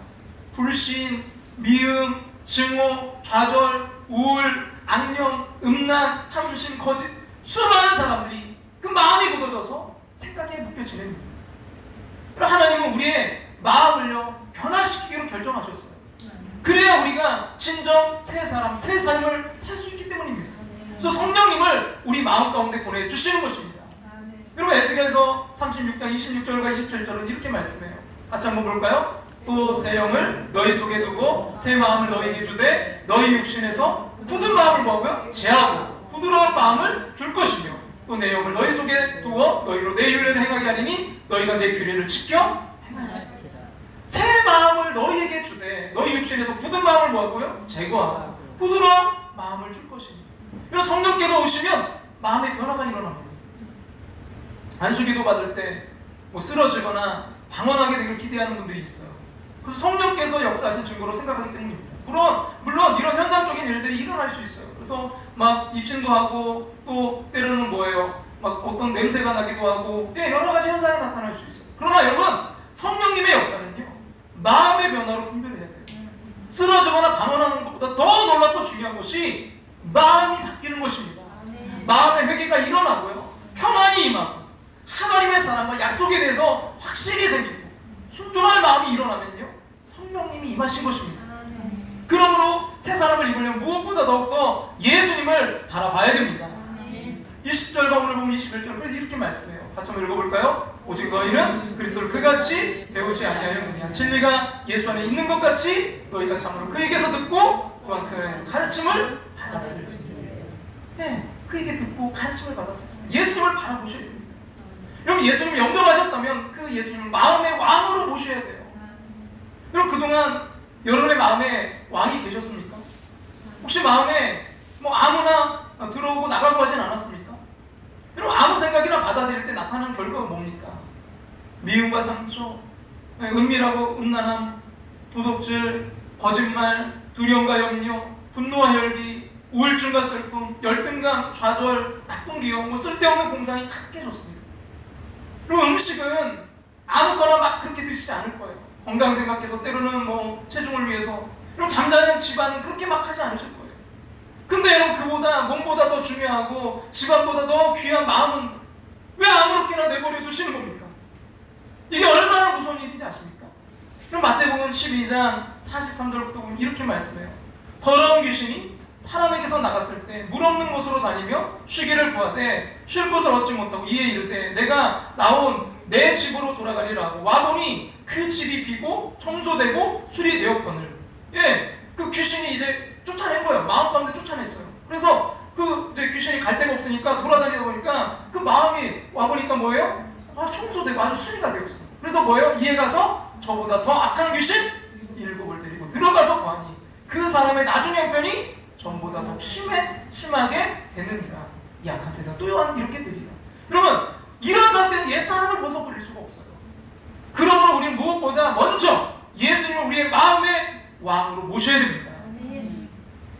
불신, 미움, 증오, 좌절, 우울, 악령, 음란, 탐심, 거짓, 수많은 사람들이 그 마음이 굳어져서 생각에 묶여 지냅니다. 하나님은 우리의 마음을요 변화시키기로 결정하셨어요. 그래야 우리가 진정 새 사람, 새 삶을 살 수 있기 때문입니다. 그래서 성령님을 우리 마음 가운데 보내주시는 것입니다. 여러분 에스겔서 36장 26절과 27절은 이렇게 말씀해요. 같이 한번 볼까요? 또 새 영을 너희 속에 두고 새 마음을 너희에게 주되 너희 육신에서 굳은 마음을 뭐하고요? 제하고 부드러운 마음을 줄 것이며 또 내 영을 너희 속에 두어 너희로 내 윤례를 행하게 하리니 너희가 내 규례를 지켜 행하리라. 새 마음을 너희에게 주되 너희 육신에서 굳은 마음을 뭐하고요? 제거하고 부드러운 마음을 줄 것입니다. 그래서 성령께서 오시면 마음의 변화가 일어납니다. 안수기도 받을 때 뭐 쓰러지거나 방언하게 되길 기대하는 분들이 있어요. 그래서 성령께서 역사하신 증거로 생각하기 때문입니다. 물론 이런 현상적인 일들이 일어날 수 있어요. 그래서 막 입신도 하고 또 때로는 뭐예요? 막 어떤 냄새가 나기도 하고 여러 가지 현상이 나타날 수 있어요. 그러나 여러분 성령님의 역사는요 마음의 변화로 분별해야 돼요. 쓰러지거나 방언하는 것보다 더 놀랍고 중요한 것이 마음이 바뀌는 것입니다. 마음의 회개가 일어나고요 평안이 임하고 하나님의 사랑과 약속에 대해서 확신이 생기고 순종할 마음이 일어나면요 성령님이 임하신 것입니다. 그러므로 새 사람을 입으려면 무엇보다 더욱더 예수님을 바라봐야 됩니다. 20절과 오늘 보면 21절 그래서 이렇게 말씀해요. 같이 한번 읽어볼까요? 오직 너희는 그리스도를 그같이 배우지 아니하였느냐. 진리가 예수 안에 있는 것 같이 너희가 참으로 그에게서 듣고 또한 그 안에서 가르침을 받았을지. 그에게 듣고 가르침을 받았을지. 예수님을 바라보셔야 됩니다. 여러분 예수님 영접하셨다면 그 예수님을 마음의 왕으로 모셔야 돼요. 여러분 그동안 여러분의 마음에 왕이 되셨습니까? 혹시 마음에 뭐 아무나 들어오고 나가고 하진 않았습니까? 여러분 아무 생각이나 받아들일 때 나타나는 결과가 뭡니까? 미움과 상처, 은밀하고 음란함, 도둑질, 거짓말, 두려움과 염려, 분노와 혈기, 우울증과 슬픔, 열등감, 좌절, 나쁜 기억, 뭐 쓸데없는 공상이 가득해졌습니다. 그리고 음식은 아무거나 막 그렇게 드시지 않을 거예요. 건강 생각해서 때로는 뭐 체중을 위해서. 그럼 잠자는 집안은 그렇게 막 하지 않으실 거예요. 근데 여러분 그보다 몸보다 더 중요하고 집안보다 더 귀한 마음은 왜 아무렇게나 내버려 두시는 겁니까? 이게 얼마나 무서운 일인지 아십니까? 그럼 마태복음 12장 43절부터 보면 이렇게 말씀해요. 더러운 귀신이 사람에게서 나갔을 때 물 없는 곳으로 다니며 쉬기를 구하되 쉴 곳을 얻지 못하고 이에 이르되 내가 나온 내 집으로 돌아가리라 하고 와보니 그 집이 비고 청소되고 수리되었거늘. 그 귀신이 이제 쫓아낸 거예요. 마음 가운데 쫓아냈어요. 그래서 그 이제 귀신이 갈 데가 없으니까 돌아다니다 보니까 그 마음이 와보니까 뭐예요? 청소되고 아주 수리가 되었어요. 그래서 뭐예요? 이에 가서 저보다 더 악한 귀신 7을 데리고 들어가서 보니 그 사람의 나중 형편이 전보다 더 심하게 되느니라. 이 악한 세대가 또 이렇게 되리라. 여러분 이런 상태는 옛사람을 벗어버릴 수가 없어요. 그러므로 우리는 무엇보다 먼저 예수님을 우리의 마음의 왕으로 모셔야 됩니다.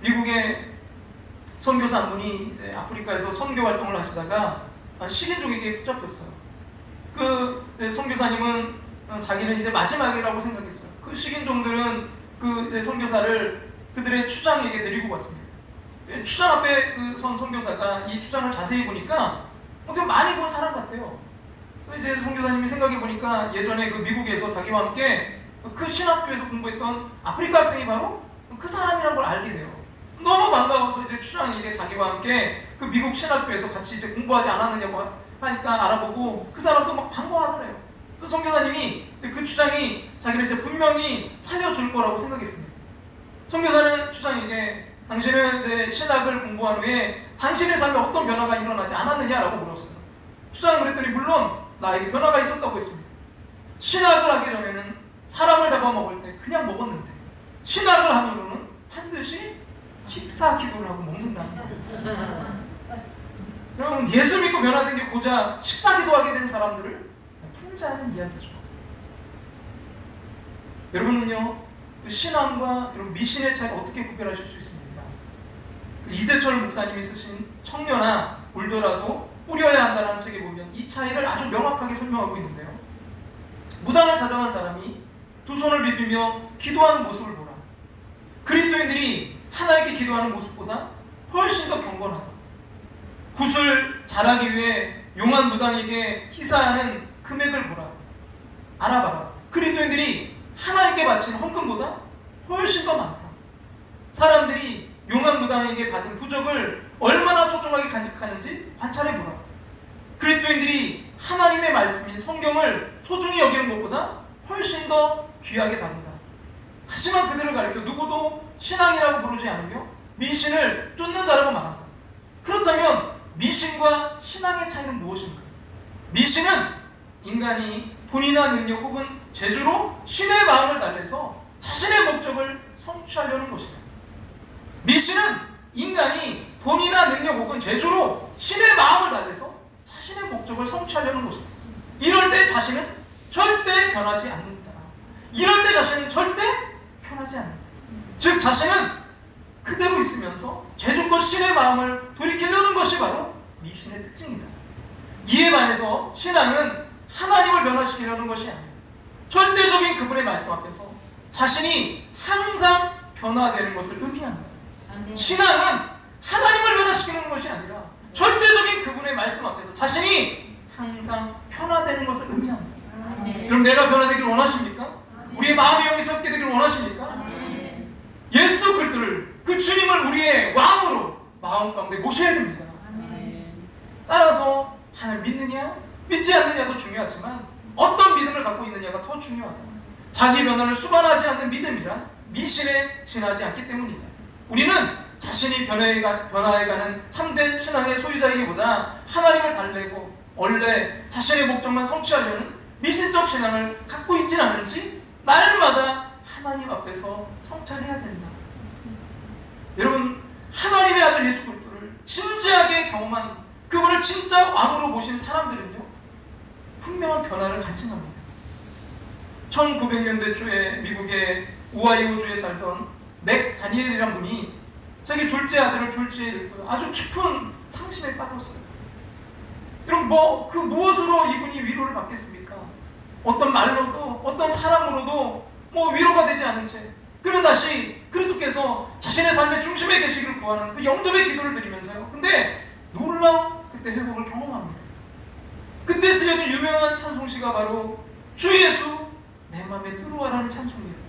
미국의 선교사 한 분이 이제 아프리카에서 선교 활동을 하시다가 식인종에게 붙잡혔어요. 그 선교사님은 자기는 이제 마지막이라고 생각했어요. 그 식인종들은 그 이제 선교사를 그들의 추장에게 데리고 갔습니다. 추장 앞에 그 선교사가 이 추장을 자세히 보니까 엄청 많이 본 사람 같아요. 이제 선교사님이 생각해 보니까 예전에 그 미국에서 자기와 함께 그 신학교에서 공부했던 아프리카 학생이 바로 그 사람이란 걸 알게 돼요. 너무 반가워서 이제 추장에게 자기와 함께 그 미국 신학교에서 같이 이제 공부하지 않았느냐고 하니까 알아보고 그 사람도 막 반가워하더래요. 그 선교사님이 그 추장이 자기를 이제 분명히 살려줄 거라고 생각했습니다. 선교사는 추장에게 당신은 이제 신학을 공부한 후에 당신의 삶에 어떤 변화가 일어나지 않았느냐라고 물었어요. 추장은 그랬더니 물론 나에게 변화가 있었다고 했습니다. 신학을 하기 전에는 사람을 잡아먹을 때 그냥 먹었는데 신학을 한 후로는 반드시 식사 기도를 하고 먹는다는 거예요. 여러분 예수 믿고 변화된 게 고작 식사 기도하게 된 사람들을 풍자하는 이야기죠. 여러분은요, 그 신앙과 여러분 미신의 차이를 어떻게 구별하실 수 있습니까? 그 이세철 목사님이 쓰신 청년아 울더라도 뿌려야 한다는 책에 보면 이 차이를 아주 명확하게 설명하고 있는데요. 무당을 찾아간 사람이 두 손을 비비며 기도하는 모습을 보라. 그리스도인들이 하나님께 기도하는 모습보다 훨씬 더 경건하다. 굿을 잘하기 위해 용한 무당에게 희사하는 금액을 보라. 알아봐라. 그리스도인들이 하나님께 바치는 헌금보다 훨씬 더 많다. 사람들이 용한 무당에게 받은 부적을 얼마나 소중하게 간직하는지 관찰해보라. 그리스도인들이 하나님의 말씀인 성경을 소중히 여기는 것보다 훨씬 더 귀하게 다룬다. 하지만 그들을 가리켜 누구도 신앙이라고 부르지 않으며 미신을 쫓는 자라고 말한다. 그렇다면 미신과 신앙의 차이는 무엇인가? 미신은 인간이 돈이나 능력 혹은 재주로 신의 마음을 달래서 자신의 목적을 성취하려는 것이다. 미신은 인간이 돈이나 능력 혹은 재주로 신의 마음을 달래서 자신의 목적을 성취하려는 것이다. 이럴 때 자신은 절대 변하지 않는다. 이럴 때 자신은 절대 변하지 않는다. 즉 자신은 그대로 있으면서 죄짓고 신의 마음을 돌이키려는 것이 바로 미신의 특징이다. 이에 반해서 신앙은 하나님을 변화시키려는 것이 아니라 절대적인 그분의 말씀 앞에서 자신이 항상 변화되는 것을 의미한다. 신앙은 하나님을 변화시키는 것이 아니라 절대적인 그분의 말씀 앞에서 자신이 항상 변화되는 것을 의미합니다. 여러분, 내가 변화되기를 원하십니까? 우리의 마음의 영이 새롭게 되기를 원하십니까? 예수 그리스도를, 그 주님을 우리의 왕으로 마음 가운데 모셔야 됩니다. 따라서 하나님 믿느냐 믿지 않느냐도 중요하지만 어떤 믿음을 갖고 있느냐가 더 중요하다. 자기 변화를 수반하지 않는 믿음이란 미신에 지나지 않기 때문이다. 우리는 자신이 변화해가는 참된 신앙의 소유자이기보다 하나님을 달래고 원래 자신의 목적만 성취하려는 미신적 신앙을 갖고 있지는 않은지 날마다 하나님 앞에서 성찰해야 된다. 여러분, 하나님의 아들 예수 그리스도를 진지하게 경험한, 그분을 진짜 왕으로 모신 사람들은요 분명한 변화를 간직합니다. 1900년대 초에 미국의 오하이오주에 살던 맥 다니엘이란 분이 자기 둘째 아들을 졸지에 아주 깊은 상심에 빠졌어요. 여러분, 그 무엇으로 이분이 위로를 받겠습니까? 어떤 말로도 어떤 사람으로도 위로가 되지 않은 채 그는 다시 그리스도께서 자신의 삶의 중심에 계시길 구하는 그 영접의 기도를 드리면서요. 근데 놀라운 그때 회복을 경험합니다. 그때 쓰여진 유명한 찬송시가 바로 주 예수 내 맘에 들어와라는 찬송이에요.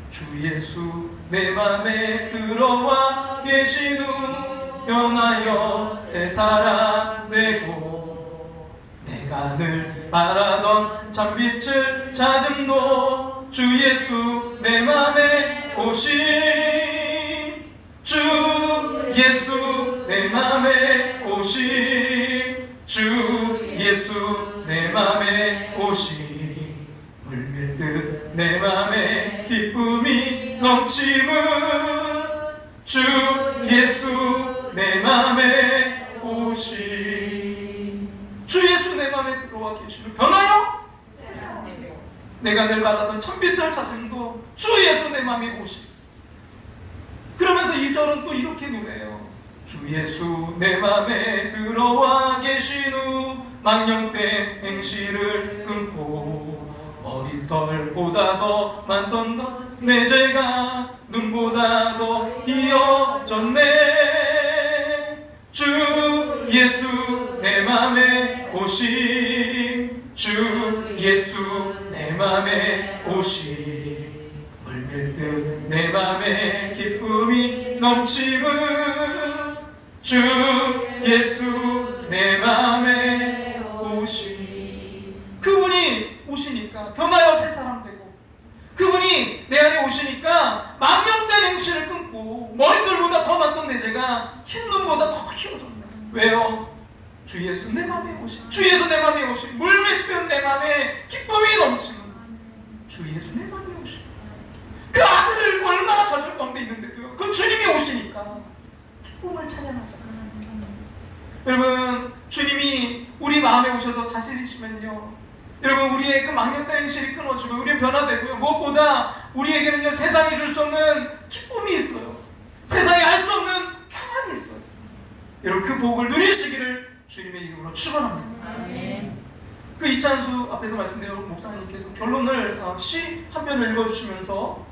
주 예수 내 맘에 들어와 계신 후 변하여 새 사람 되고 내가 늘 바라던 참빛을 찾음도 주 예수 내 맘에 오신 주 예수 내 맘에 오신 주 예수 내 맘에 오신 물밀듯 내 맘에 기쁨이 넘치는 주 예수 내 맘에 오신 주 예수 내 맘에 들어와 계시는 변화요 세상 내가 늘 받았던 참빛을 찾음도 주 예수 내 맘에 오신. 그러면서 2절은 또 이렇게 노래해요. 주 예수 내 맘에 들어와 계신 후 망령된 행실을 끊고 머리털보다 더 많던 내 죄가 눈보다 더 희어졌네. 주 예수 내 맘에 오신 주 예수 내 맘에 오신 물밀듯 내 맘에 기쁨이 넘치는 주 예수 내 맘에 오신. 그분이 오시니까 변하여 새 사람 되고, 그분이 내 안에 오시니까 망령된 행실을 끊고 머리털보다 더 많던 내 죄가 흰눈보다 더 희어졌네. 왜요? 주 예수 내 맘에 오신, 주 예수 내 맘에 오신, 물밀듯 내 맘에 기쁨이 넘치는 주 예수 내 맘에 오신. 그 아들을 얼마나 좌절 가운데 있는데도요 그 주님이 오시니까 기쁨을 찬양하잖아요. 여러분, 주님이 우리 마음에 오셔서 다스리시면요 여러분, 우리의 그 망령된 행실이 끊어지고 우리는 변화되고요. 무엇보다 우리에게는요, 세상이 줄 수 없는 기쁨이 있어요. 세상이 알 수 없는 평안이 있어요. 여러분, 그 복을 누리시기를 주님의 이름으로 축원합니다. 아멘. 그 이찬수 앞에서 말씀드린 목사님께서 결론을 시 한 편을 읽어주시면서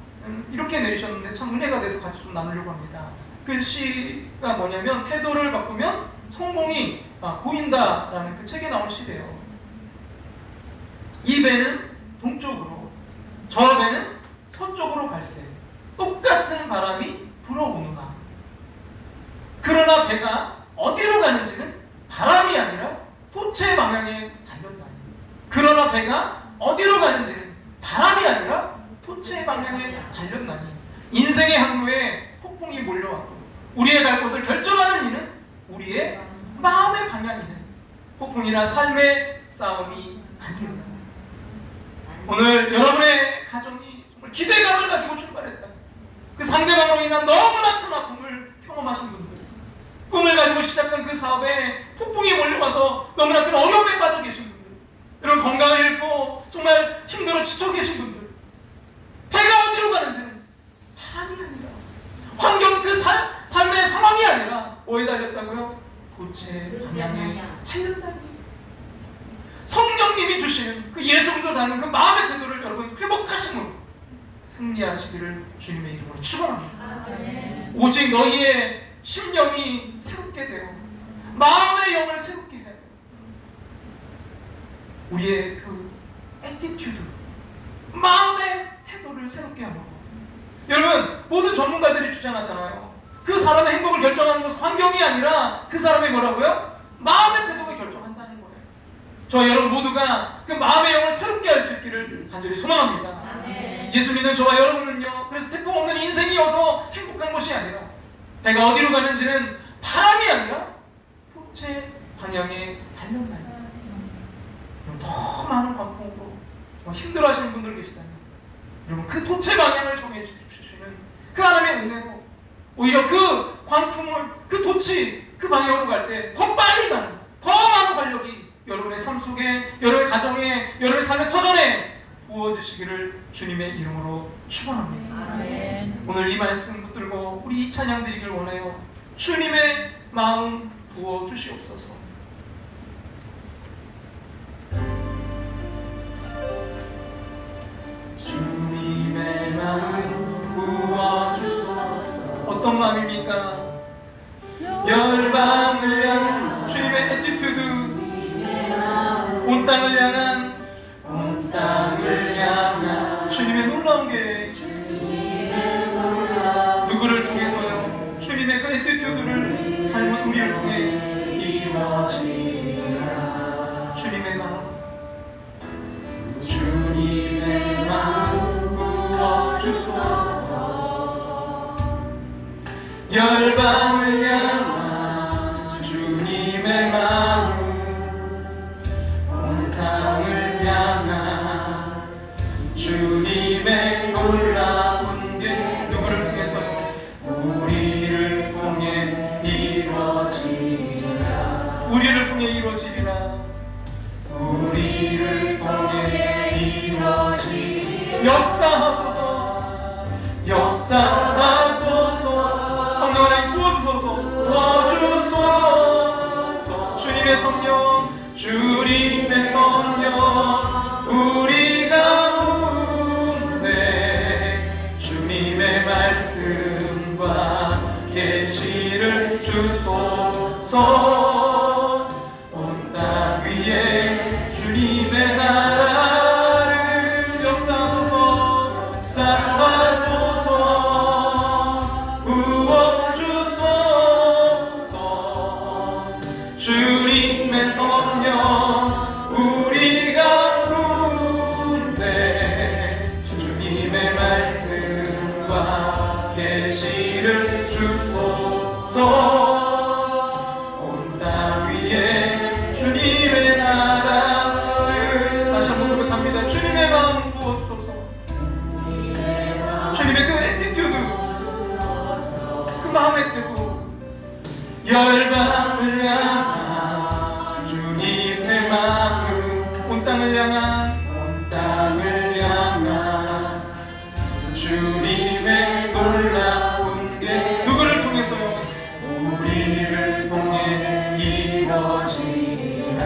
이렇게 내리셨는데 참 은혜가 돼서 같이 좀 나누려고 합니다. 그 시가 뭐냐면 태도를 바꾸면 성공이 보인다라는 그 책에 나온 시래요. 이 배는 동쪽으로, 저 배는 서쪽으로 갈세. 똑같은 바람이 불어오느나. 그러나 배가 어디로 가는지는 바람이 아니라 도체 방향에 달렸다니. 그러나 배가 어디로 가는지는 바람이 아니라 도체 방향에 달렸나니. 인생의 항로에 폭풍이 몰려와도 우리의 갈 곳을 결정하는 이는 우리의 마음의 방향이네. 폭풍이나 삶의 싸움이 아니요. 오늘 여러분의 가정이 정말 기대감을 가지고 출발했다. 그 상대방으로 인한 너무나 큰 아픔을 경험하신 분들, 꿈을 가지고 시작한 그 사업에 폭풍이 몰려와서 너무나 큰 어려움에 빠져 계신 분들, 여러분 건강을 잃고 정말 힘들어 지쳐 계신 분들, 배가 어디로 가는지는 바람이 아니라 환경 그 삶의 상황이 아니라 뭐에 달렸다고요? 도체 방향에 달렸다니. 성령님이 주시는 그 예수님도 닮은 그 마음의 태도를 여러분 회복하심으로 승리하시기를 주님의 이름으로 축원합니다. 오직 너희의 심령이 새롭게 되어 마음의 영을 새롭게 해. 우리의 그 애티튜드, 마음의 태도를 새롭게 하고. 여러분, 모든 전문가들이 주장하잖아요. 그 사람의 행복을 결정하는 것은 환경이 아니라 그 사람의 뭐라고요? 마음의 태도가 결정한다는 거예요. 저 여러분 모두가 그 마음의 영을 새롭게 할 수 있기를 간절히 소망합니다. 아멘. 예수 믿는 저와 여러분은요, 그래서 태풍 없는 인생이어서 행복한 것이 아니라 배가 어디로 가는지는 바람이 아니라 도체 방향에 달렸나요? 더 많은 광풍으로 힘들어하시는 분들 계시다면 여러분 그 도체 방향을 정해주시는 그 하나님의 은혜로 오히려 그 광풍을, 그 도치, 그 방향으로 갈 때 더 빨리 가는, 더 많은 활력이 여러분의 삶 속에, 여러분의 가정에, 여러분의 삶의 터전에 부어주시기를 주님의 이름으로 축원합니다. 아멘. 오늘 이 말씀 붙들고 우리 이 찬양 드리길 원해요. 주님의 마음 부어주시옵소서. 주님의 마음 부어주소서. 어떤 마음입니까? 열방을 향한 주님의 애티튜드, 온 땅을 향한, 온 땅을 향한 주님의 놀라운 계획, 누구를 통해서요? 주님의 그 애티튜드를 닮은 우리를 통해 이루어지리라. 주님의 마음, 주님의 마음 부어주소서. 열방을 향한 주님의 마음, 온 땅을 향한 주님의 놀라운 게 누구를 통해서요? 우리를 통해 이루어지리라. 우리를 통해 이루어지리라. 우리를 통해 이루어지리라. 역사하소서, 역사하소서. 성령 하나님 부어주소서. 주님의 성령, 주님의 성령 우리 가운데 주님의 말씀과 계시를 주소서. 온 땅 위에 주님의 나라를 역사하소서, 역사하소서. 부어주소서. 주님의 성령 우리 가운데 온 땅을 향한 주님의 놀라운 게 누구를 통해서요? 우리를 통해 이루어지리라.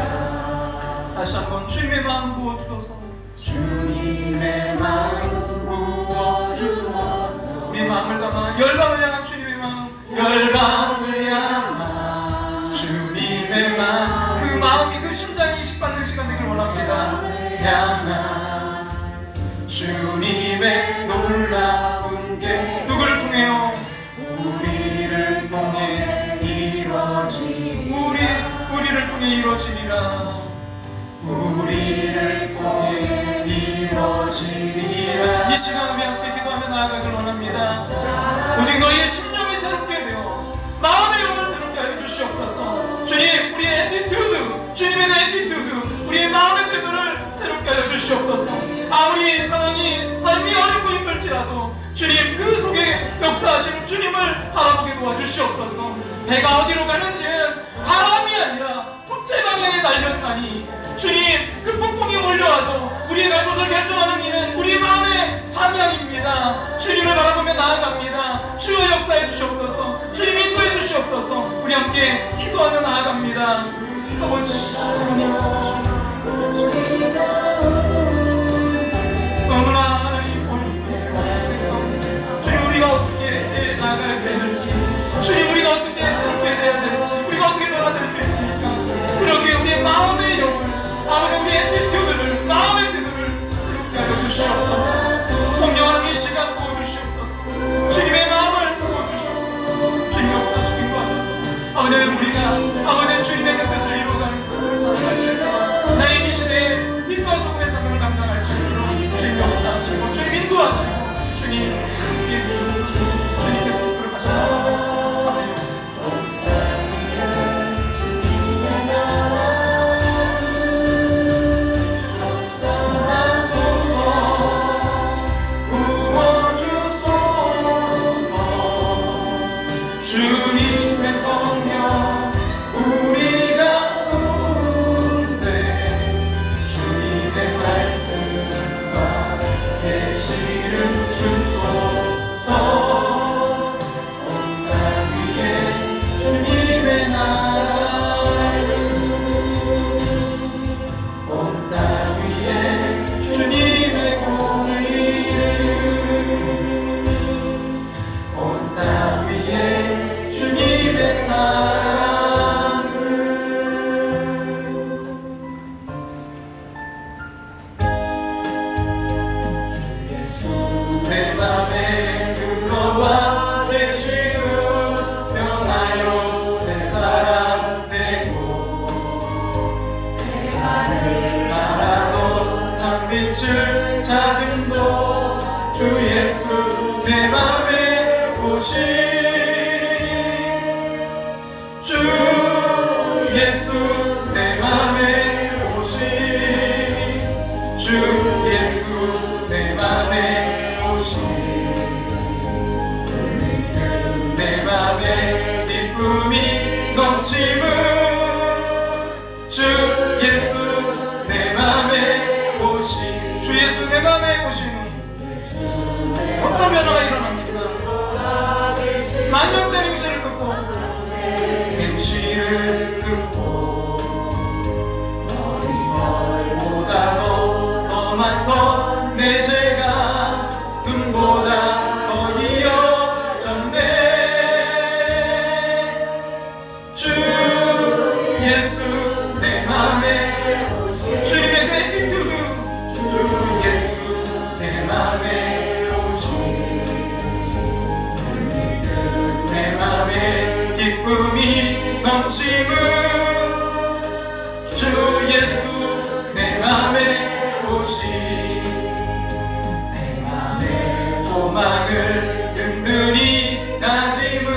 다시 한번 주님의 마음 부어주소서. 주님의 마음 부어주소서. 우리 마음을 담아 열방을 향한 주님의 마음, 열방을 향한 주님의 마음, 그 마음이 그 심장이 이식받는 시간 되길 원합니다. 향한 주님의 놀라운 게 누구를 통해요? 우리를 통해 이루어지리라. 우리를 통해 이루어지리라. 우리를 통해 이루어지리라. 이 시간 우리 함께 기도하며 나아가길 원합니다. 오직 너희의 심령이 새롭게 되어 마음의 영을 새롭게 하여 주시옵소서. 주님, 우리의 애티튜드, 주님의 그 애티튜드, 우리의 마음의 태도를 새롭게 하여 주시옵소서. 아무리 상황이 삶이 어렵고 힘들지라도 주님 그 속에 역사하시는 주님을 바라보게 도와주시옵소서. 배가 어디로 가는지는 바람이 아니라 북제 방향에 날렸나니 주님 그 폭풍이 몰려와도 우리의 날곳을 결정하는 이는 우리 마음의 방향입니다. 주님을 바라보며 나아갑니다. 주여 역사해 주시옵소서. 주님 인도해 주시옵소서. 우리 함께 기도하며 나아갑니다. 아버지 너무나 하나님 주님 우리가 어떻게 나아가야 될지, 주님 우리가 어떻게 새롭게 돼야 될지, 우리가 어떻게 변화될 수 있습니까? 그러기에 우리의 마음의 영을, 아버지 우리의 애티튜드를, 마음의 태도를 새롭게 하여 주시옵소서. 성령하는 이 시간 부어주시옵소서. 주님의 마음을 부어주시옵소서. 주님 역사하시기 도와주소서. 아버지 우리가 아버지 주님의 그 뜻을 이루어가는 삶을 살아갈 수 있도록 나의 이 시대에 빛과 소금의 사명을 감당할 수 있도록 주님 역사하시고 주님 인도하시고 주님 함께해 주시옵소서. 주님께서 이끌어 가시옵소서. 주님의 성령 우리가 부르는데 주님의 말씀과 계시를 주소서. 온 땅 위에 주님의 나라를, 온 땅 위에 주님의 공의를, 온 땅 위에 주님의 사랑을. 주 예수 내 맘에 들어와 계시는 명하여 새 사람 되고 내 하늘 나라도 장빛을 찾음도 주 예수 내 맘에 오시. 주 예수 내 맘에 오시. 주 예수 내 맘에 오시. 내 맘에 기쁨이 넘치는 주 예수 내 맘에 오시. 주 예수 내 맘에 오시는 어떤 변화가 일어납니까? 만년된 행실을 끊고 행실을 끊고 머리털보다도 더 많던 내 죄가 눈보다 더 이어졌네. 주 예수 내 맘에 주님의 그 애티튜드, 주 예수 내 맘에 오시. 내 맘에 기쁨이 넘치는 주 예수 내 맘에 오시. 내 맘의 소망을 든든히 다짐은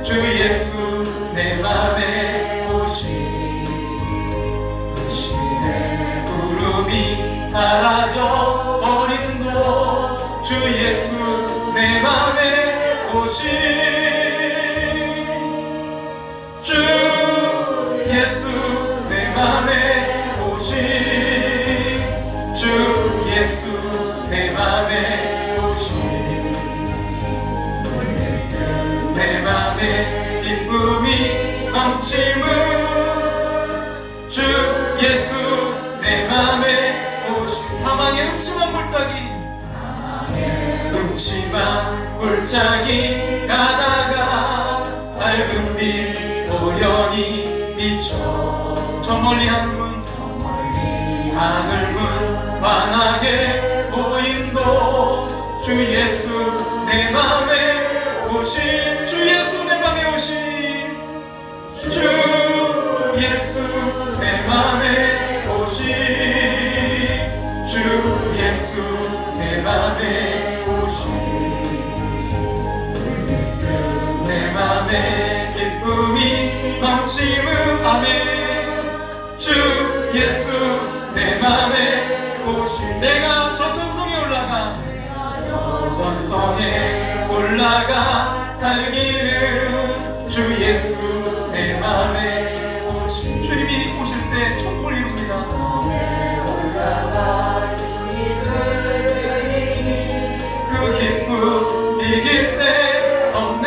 주 예수 내 맘에 오시. 의심의 구름이 사라져 버린도 주 예수 내 맘에 오시. 주 예수 내 맘에 오시. 넘침은 주 예수 내 맘에 오신 사망의 음침한 골짜기 가다가 밝은 빛 오련히 비춰 저 멀리 하늘 문 환하게 보인도 주 예수 내 맘에 오신 주 예수 내 맘에 오신 주 예수 내 맘에 오신 주 예수 내 맘에 오신 내 맘에 기쁨이 넘치는 아멘 주 예수 내 맘에 오신 내가 저 천성에 올라가 살기는 주 예수 내 맘에 오신 주님이 오실 때 천국을 이룹니다 그 기쁨 이길 때 없네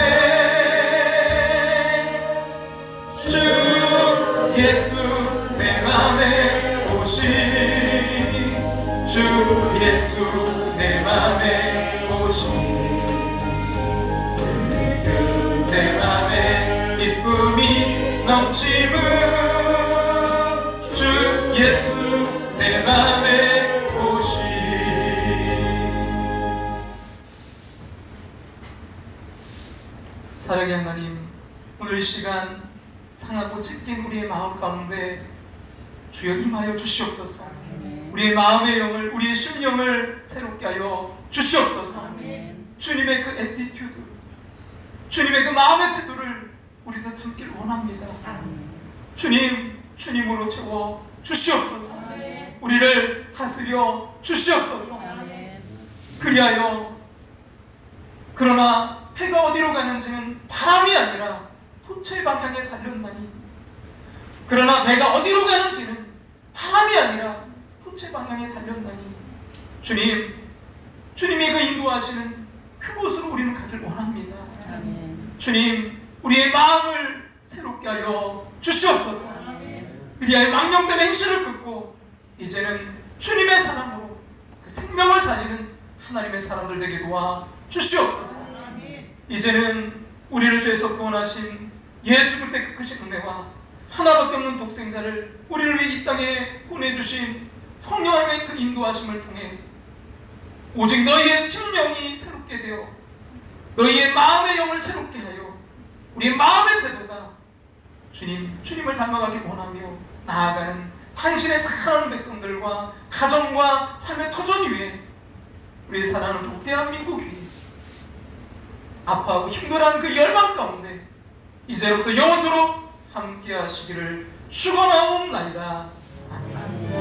주 예수 내 맘에 오신 주 예수 내 맘에 오신 내 맘에 기쁨이 넘치는 주 예수 내 맘에 오신 사랑의 하나님, 오늘 이 시간 상하고 찢긴 우리의 마음 가운데 주여 임하여 주시옵소서. 우리의 마음의 영을, 우리의 심령을 새롭게 하여 주시옵소서. 주님의 그 애티튜드, 주님의 그 마음의 태도를 우리가 담길 원합니다. 주님, 주님으로 채워 주시옵소서. 우리를 다스려 주시옵소서. 그리하여 그러나 해가 어디로 가는지는 바람이 아니라 도체 방향에 달렸나니 그러나 배가 어디로 가는지는 바람이 아니라 도체 방향에 달렸나니 주님, 주님이 그 인도하시는 그곳으로 우리는 가길 원합니다. 주님, 우리의 마음을 새롭게 하여 주시옵소서. 그리하여 망령된 행실을 끊고 이제는 주님의 사랑으로 그 생명을 살리는 하나님의 사람들 되게 도와 주시옵소서. 이제는 우리를 죄에서 구원하신 예수 그리스도의 그 크신 은혜와 하나밖에 없는 독생자를 우리를 위해 이 땅에 보내주신 성령의 그 인도하심을 통해 오직 너희의 심령이 새롭게 되어 너희의 마음의 영을 새롭게 하여 우리의 마음의 태도가 주님을 닮아가기 원하며 나아가는 당신의 사랑하는 백성들과 가정과 삶의 터전 위에 우리의 사랑하는 족 대한민국이 아파하고 힘들어하는 그 열망 가운데 이제부터 영원토록 함께 하시기를 축원하옵나이다. 아멘.